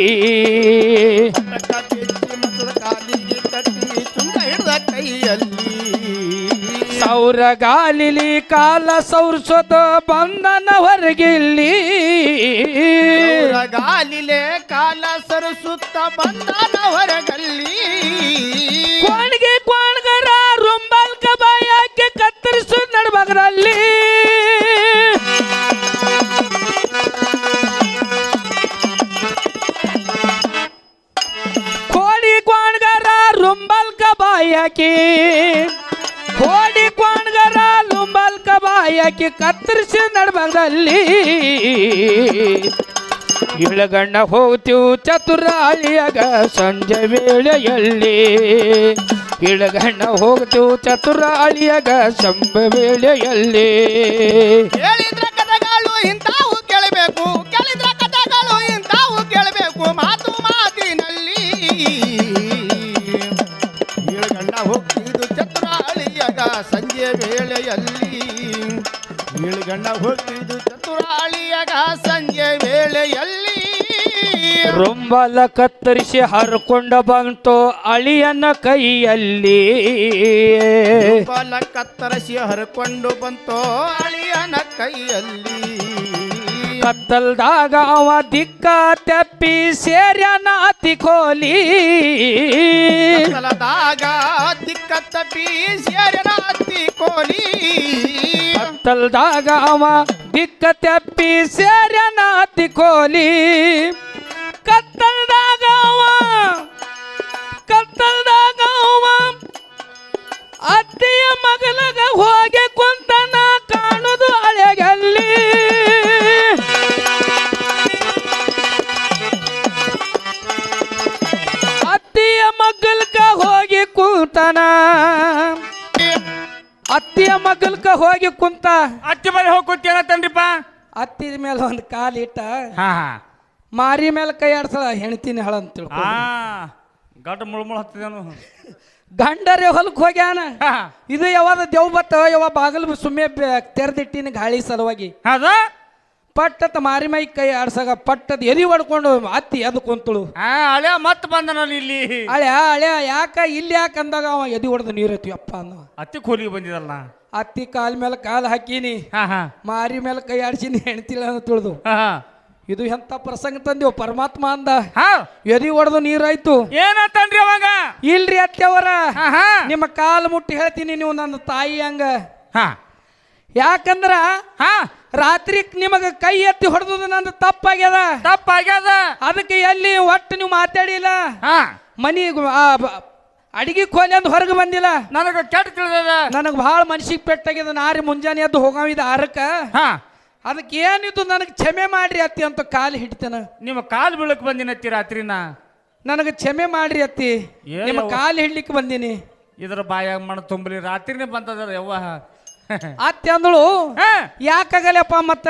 ಸೌರ ಗಾಲಿಲಿ ಕಾಲ ಸೌರ್ಸೋತ ಬಂದನ ಹೊರಗಿಲ್ಲಿ. ಗಾಲಿಲೆ ಕಾಲ ಸರಿಸುತ್ತ ಬಂದನ ಹೊರಗಲ್ಲಿ. ಕೋಣಿಗೆ ಕೋಣಗರ ರುಂಬಲ್ಕ ಬಾಯಾಕೆ ಕತ್ತರಿಸು ನಡ್ಬಗರಲ್ಲಿ. ಕೋಡಿ ಕೋಣಗರ ರುಂಬಲ್ಕ ಬಾಯಾಕಿ ಕೋಡಿ ಕೋಣಗರ ಲುಂಬಲ್ಕ ಬಾಯಾಕಿ ಕತ್ತರಿಸಿ ನಡ್ಬಗದಲ್ಲಿ. ಇಳಗಣ್ಣ ಹೋಗ್ತೀವಿ ಚತುರಾಳಿಯಾಗ ಸಂಜೆ ವೇಳೆಯಲ್ಲಿ. ಇಳಗಣ್ಣ ಹೋಗ್ತೀವಿ ಚತುರಾಳಿಯಾಗ ಸಂಜೆ ವೇಳೆಯಲ್ಲಿ. ಕೇಳಿದ್ರ ಕಥೆಗಳು ಇಂತಾವು ಕೇಳಬೇಕು, ಕೇಳಿದ್ರ ಕಥೆಗಳು ಇಂತಾವು ಕೇಳಬೇಕು. ಮಾತು ಮಾತಿನಲ್ಲಿ ಇಳಗಣ್ಣ ಹೋಗ್ತಿದ್ದು ಚತುರಾಳಿಯಾಗ ಸಂಜೆ ವೇಳೆಯಲ್ಲಿ. ಇಳಗಣ್ಣ ಹೋಗ್ತಿದ್ದು ಚತುರಾಳಿಯಾಗ ಸಂಜೆ ವೇಳೆಯಲ್ಲಿ. ರುಂಬಲ ಕತ್ತರಿಸಿ ಹರ್ಕೊಂಡ ಬಂತು ಅಳಿಯನ ಕೈಯಲ್ಲಿ. ರುಂಬಲ ಕತ್ತರಿಸಿ ಹರ್ಕೊಂಡು ಬಂತು ಅಳಿಯನ ಕೈಯಲ್ಲಿ. ಕತ್ತಲ್ದಾಗ ಅವ ದಿಕ್ಕ ತೆಪ್ಪಿ ಸೇರ್ಯನ ಅತಿ ಕೋಲಿ. ಕತ್ತಲದಾಗ ದಿಕ್ಕ ತಪ್ಪಿ ಸೇರ್ಯನ ಅತಿ ಕೋಲಿ. ಕತ್ತಲ್ದಾಗ ಅವ ದಿಕ್ಕ ತೆಪ್ಪಿ ಸೇರ್ಯನ ಅತಿ ಕೋಲಿ. ಕತ್ತಲ್ದಾಗ ಅವ ಅತ್ತಿಯ ಮಗಲಗ ಹೋಗಿ ಕುಂತನ ಕಾಣುದು ಹಳೆಗಲ್ಲಿ. ಅತ್ತಿಯ ಮಗಲ್ಕ ಹೋಗಿ ಕುಂತನ. ಅತ್ತಿಯ ಮಗಲ್ಕ ಹೋಗಿ ಕುಂತ. ಅತ್ತಿ ಬರೀ ಹೋಗಿ ಕೂತಿ ಏನತ್ತನ್ರಿಪ್ಪ? ಅತ್ತಿ ಮೇಲೆ ಒಂದು ಕಾಲಿಟ್ಟ ಹಾ ಮಾರಿ ಮೇಲೆ ಕೈ ಆಡ್ಸಳ ಹೆಣ್ತೀನಿ ಹಳ ಅಂತ ತಿಳ್ಕೊ. ಗಡ್ಡ ಮುಳ್ಮುಳ್ ಹತ್ತಿದೇನು? ಗಂಡರೇ ಹೊಲಕ್ಕೆ ಹೋಗ್ಯಾನ. ಇದು ಯಾವಾಗ ದೇವ್ ಬತ್ತ ಯಾವ ಬಾಗಲು ಸುಮ್ಮನೆ ತೆರೆದಿಟ್ಟಿನ ಗಾಳಿ ಸಲುವಾಗಿ ಹೌದ ಪಟ್ಟದ ಮಾರಿ ಮೈ ಕೈ ಆಡ್ಸಾಗ ಪಟ್ಟದ ಎದಿ ಹೊಡ್ಕೊಂಡು ಅತ್ತಿ ಎದ್ದು ಕುಂತಳು. ಹಳೆ ಮತ್ತೆ ಬಂದ ನಾನು ಇಲ್ಲಿ. ಹಳೆ ಯಾಕ ಇಲ್ಲಿ ಯಾಕ ಅಂದಾಗ ಅವ ಎದಿ ಹೊಡೆದು ನೀರೈತಿ ಅಪ್ಪ ಅಂದ. ಅತ್ತಿ ಕೋಲಿಗೆ ಬಂದಿದಲ್ಲ. ಅತ್ತಿ ಕಾಲ್ ಮೇಲೆ ಕಾಲು ಹಾಕಿನಿ, ಮಾರಿ ಮೇಲೆ ಕೈ ಆಡ್ಸಿನಿ, ಹೆಣ್ತಿಳ ಅಂತ ತಿಳಿದು. ಇದು ಎಂತ ಪ್ರಸಂಗ ತಂದಿವ್ ಪರಮಾತ್ಮ ಅಂದ. ಎದಿ ಹೊಡೆದು ನೀರಾಯ್ತು. ಏನಂತನ್ರಿ ಅವಾಗ? ಇಲ್ರಿ ಅತ್ತೆಯವರ, ನಿಮ್ಮ ಕಾಲು ಮುಟ್ಟಿ ಹೇಳ್ತೀನಿ, ನೀವು ನನ್ನ ತಾಯಿ ಹಂಗ. ಯಾಕಂದ್ರ ರಾತ್ರಿ ನಿಮಗ ಕೈ ಎತ್ತಿ ಹೊಡೆದು ನಂದು ತಪ್ಪಾಗ್ಯದ. ಅದಕ್ಕೆ ಎಲ್ಲಿ ಒಟ್ಟು ನೀವು ಮಾತಾಡಿಲ್ಲ. ಮನಿ ಅಡಿಗೆ ಕೋಲಿ ಅಂತ ಹೊರಗೆ ಬಂದಿಲ್ಲ. ನನಗ ಕೆಟ್ಟ ತಿಳಿದ. ನನಗೆ ಭಾಳ ಮನ್ಸಿಗೆ ಪೆಟ್ಟಾಗ್ಯದ. ನಾರಿ ಮುಂಜಾನೆ ಎದ್ದು ಹೋಗಾವಿದ ಆರಕ್ಕ. ಅದಕ್ಕೆ ಏನಿದ್ದು ನನಗೆ ಕ್ಷಮೆ ಮಾಡ್ರಿ ಅತ್ತಿ ಅಂತ ಕಾಲು ಹಿಡಿತೇನ. ನಿಮ್ಮ ಕಾಲು ಬೀಳಕ್ ಬಂದಿನತ್ತಿ ರಾತ್ರಿನ. ನನಗೆ ಕ್ಷಮೆ ಮಾಡ್ರಿ ಅತ್ತಿ, ನಿಮ್ಮ ಕಾಲು ಹಿಡ್ಲಿಕ್ಕೆ ಬಂದೀನಿ. ಇದ್ರ ಬಾಯಾಗ ಮಣ್ಣು ತುಂಬಲಿ ರಾತ್ರಿನೇ ಬಂದದ ಯವ್ವ. ಅತ್ತಿ ಅಂದಳು, ಯಾಕಾಗಲ್ಲಪ್ಪ ಮತ್ತ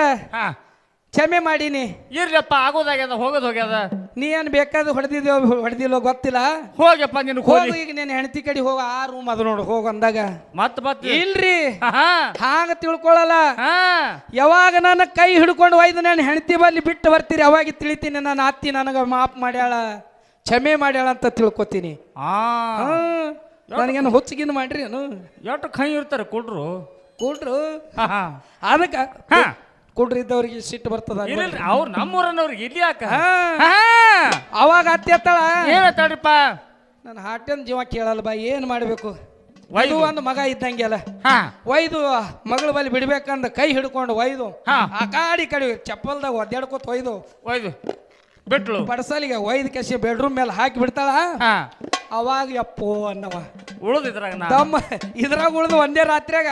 ಕ್ಷಮೆ ಮಾಡೀನಿ. ಇರ್ಲಪ್ಪ ಆಗೋದಾಗ್ಯದ, ಹೋಗೋದು ಹೋಗ್ಯದ. ನೀ ಏನ್ ಬೇಕಾದ ಹೊಡೆದಿಲ್ಲೋ ಗೊತ್ತಿಲ್ಲ. ಹೋಗಪ್ಪ ನಿನ್ ಹೋಗು, ಈಗ ನೀನ್ ಹೆಂಡತಿ ಕಡೆ ಹೋಗ, ಆ ರೂಮ್ ಅದು ನೋಡು ಹೋಗ ಅಂದಾಗ ಮತ್ ಇಲ್ರಿ ಹಾಂಗ ತಿಳ್ಕೊಳಲ್ಲ. ಯಾವಾಗ ನನ್ನ ಕೈ ಹಿಡ್ಕೊಂಡು ಒಯ್ದು ನಾನು ಹೆಂಡತಿ ಬಲ್ಲಿ ಬಿಟ್ಟು ಬರ್ತೀರಿ ಅವಾಗ ತಿಳಿತೀನಿ ನನ್ನ ಅತ್ತಿ ನನಗ ಮಾಫ್ ಮಾಡ್ಯಾಳ, ಕ್ಷಮೆ ಮಾಡ್ಯಾಳ ಅಂತ ತಿಳ್ಕೊತೀನಿ. ನನಗೇನು ಹುಚ್ಚಿಗಿನ್ ಮಾಡ್ರಿ ಏನು ಎಷ್ಟು ಕೈ ಇರ್ತಾರೆ ಕೊಡ್ರು ಅದಕ್ಕೆ ಕುಡ್ರಿ ಇದ್ದವ್ರಿಗೆ ಸಿಟ್ಟು ಬರ್ತದ. ಅವ್ರು ನಮ್ಮೂರನ್ನವ್ರಿಗೆ ಇಲ್ಲಿ ಯಾಕ ಅವಾಗ ಅತ್ತಿ ಅತ್ತಾಳ, ಏನತ್ತಾಡ್ರಿಪ್ಪ ನನ್ನ ಹಾಟನ್ ಜೀವ ಕೇಳಲ್ಲ ಬಾ, ಏನ್ ಮಾಡ್ಬೇಕು. ಇದು ಒಂದು ಮಗ ಇದ್ದಂಗೆಲ್ಲ ಒಯ್ದು ಮಗಳ ಬಲ್ಲಿ ಬಿಡ್ಬೇಕಂದ ಕೈ ಹಿಡ್ಕೊಂಡು ಒಯ್ದು ಆ ಕಡೆ ಚಪ್ಪಲ್ದಾಗ ಒದ್ದಾಡ್ಕೊತ ಒಯ್ದು ಬಿಟ್ಲು ಪಡಸಲಿಗೆ ಒಯ್ದು ಕೆಸಿ ಬೆಡ್ರೂಮ್ ಮೇಲೆ ಹಾಕಿ ಬಿಡ್ತಾಳ. ಅವಾಗ ಯಪ್ಪೋ ಅನ್ನವ ತಮ್ಮ ಇದ್ರಾಗ ಉಳ್ದು ಒಂದೇ ರಾತ್ರಿಯಾಗ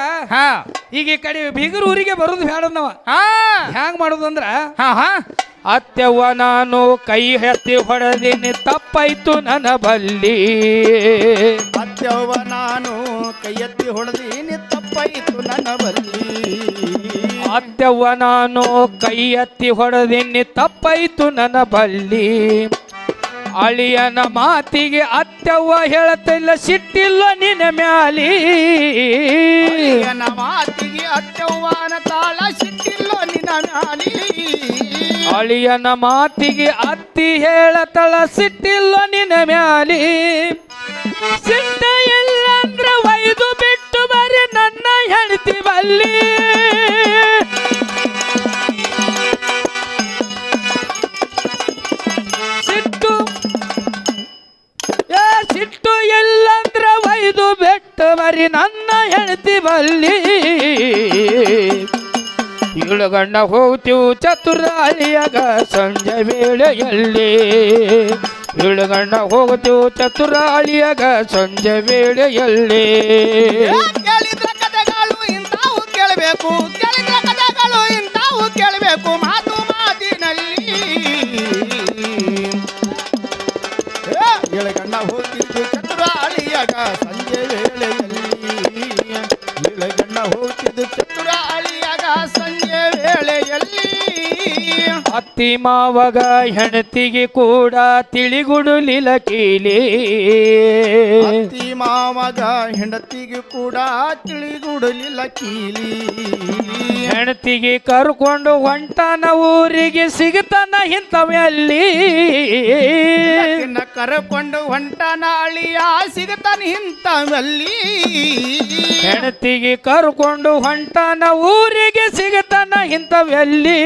ಈಗ ಈ ಕಡೆ ಬೀಗರ ಊರಿಗೆ ಬರುದು ಬೇಡನ್ನವ. ಹ್ಯಾಂಗ ಮಾಡುದಂದ್ರ, ಅತ್ತೆವ್ವ ನಾನು ಕೈ ಎತ್ತಿ ಹೊಡೆದಿನಿ ತಪ್ಪಾಯ್ತು ನನ್ನ ಬಲ್ಲಿ. ಅತ್ತೆವ್ವ ನಾನು ಕೈ ಎತ್ತಿ ಹೊಡೆದಿನಿ ತಪ್ಪಾಯ್ತು ನನ್ನ ಬಲ್ಲಿ. ಅತ್ತೆವ್ವ ನಾನು ಕೈ ಎತ್ತಿ ಹೊಡೆದಿನಿ ತಪ್ಪಾಯ್ತು ನನ್ನ ಬಲ್ಲಿ. ಅಳಿಯನ ಮಾತಿಗೆ ಅತ್ತೆವ್ವ ಹೇಳತಿಲ್ಲ ಸಿಟ್ಟಿಲ್ಲ ನಿನ್ನ ಮ್ಯಾಲಿ. ಅಳಿಯನ ಮಾತಿಗೆ ಅತ್ತೆವ್ವನ ತಾಳ ಸಿಟ್ಟಿಲ್ಲ ನಿನ್ನ ಮ್ಯಾಲಿ. ಅಳಿಯನ ಮಾತಿಗೆ ಅತ್ತಿ ಹೇಳತಳ ಸಿಟ್ಟಿಲ್ಲ ನಿನ್ನ ಮ್ಯಾಲಿ. ಸಿಟ್ಟ ಇಲ್ಲ ಅಂದ್ರ ಒಯ್ದು ಬಿಟ್ಟು ಬರೀ ನನ್ನ ಹೆಂಡತಿ ಬಲ್ಲಿ. ಸಿಟ್ಟು ಎಲ್ಲಂದ್ರ ಒಯ್ದು ಬಿಟ್ಟು ಬರೀ ನನ್ನ ಹೆಂಡತಿ ಬಲ್ಲಿ. ಇಳುಗಂಡ ಹೋಗ್ತೀವು ಚತುರಾಳಿಯಾಗ ಸಂಜೆ ವೇಳೆಯಲ್ಲಿ. ಇಳುಗಂಡ ಹೋಗ್ತೀವು ಚತುರಾಳಿಯಾಗ ಸಂಜೆ ವೇಳೆಯಲ್ಲಿ. ಕೇಳಿದ್ರ ಕಥೆಗಳು ಇಂತಾವು ಕೇಳಬೇಕು, ಕೇಳಿದ್ರ ಕಥೆಗಳು ಇಂತಾವು ಕೇಳಬೇಕು ಮಾತು ಮಾತಿನಲ್ಲಿ. ಇಳಗಣ್ಣ ಹೋಗ್ತಿದ್ದು ಚತುರಾಳಿಯಾಗ ಸಂಜೆ ವೇಳೆಯಲ್ಲಿ. ಇಳಗಣ್ಣ ಹೋಗ್ತಿದ್ದು ಚತುರಾಳಿಯಾಗ ಸಂಜೆ ವೇಳೆಯಲ್ಲಿ. ಅತ್ತಿ ಮಾವಗ ಹೆಂಡತಿಗೆ ಕೂಡ ತಿಳಿಗುಡುಲಿಲ್ಲ ಕೀಲಿ. ಅತ್ತಿ ಮಾವಗ ಹೆಂಡತಿಗೆ ಕೂಡ ತಿಳಿಗುಡಲಿಲ್ಲ ಕೀಲಿ. ಹೆಂಡತಿಗೆ ಕರ್ಕೊಂಡು ಹೊಂಟನ ಊರಿಗೆ ಸಿಗತನ ಇಂಥವಲ್ಲಿ. ಕರ್ಕೊಂಡು ಹೊಂಟನ ಅಳಿಯ ಸಿಗತಾನ ಇಂಥವಲ್ಲಿ. ಹೆಂಡತಿಗೆ ಕರ್ಕೊಂಡು ಹೊಂಟನ ಊರಿಗೆ ಸಿಗತನ ಇಂಥವಲ್ಲಿ.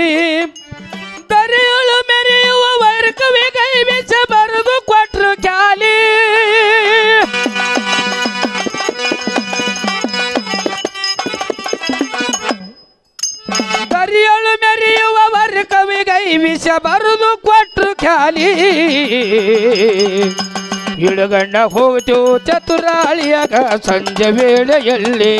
ದರಿಯಳು ಮೆರೆಯುವ ವರ್ಗವೇ ಕೈ ಬೆಚ್ಚ ಬರೆದು ಕೊಟ್ರು ಖ್ಯಾಲಿ. ದರಿಯಳು ಮೆರೆಯುವ ವರ್ಗವೇ ಕೈ ವಿಷ ಬರೆದು ಕೊಟ್ರು ಖ್ಯಾಲಿ. ಇಳುಗಂಡ ಹೋಗ್ತು ಚತುರಾಳಿಯಾಗ ಸಂಜೆ ವೇಳೆಯಲ್ಲಿ.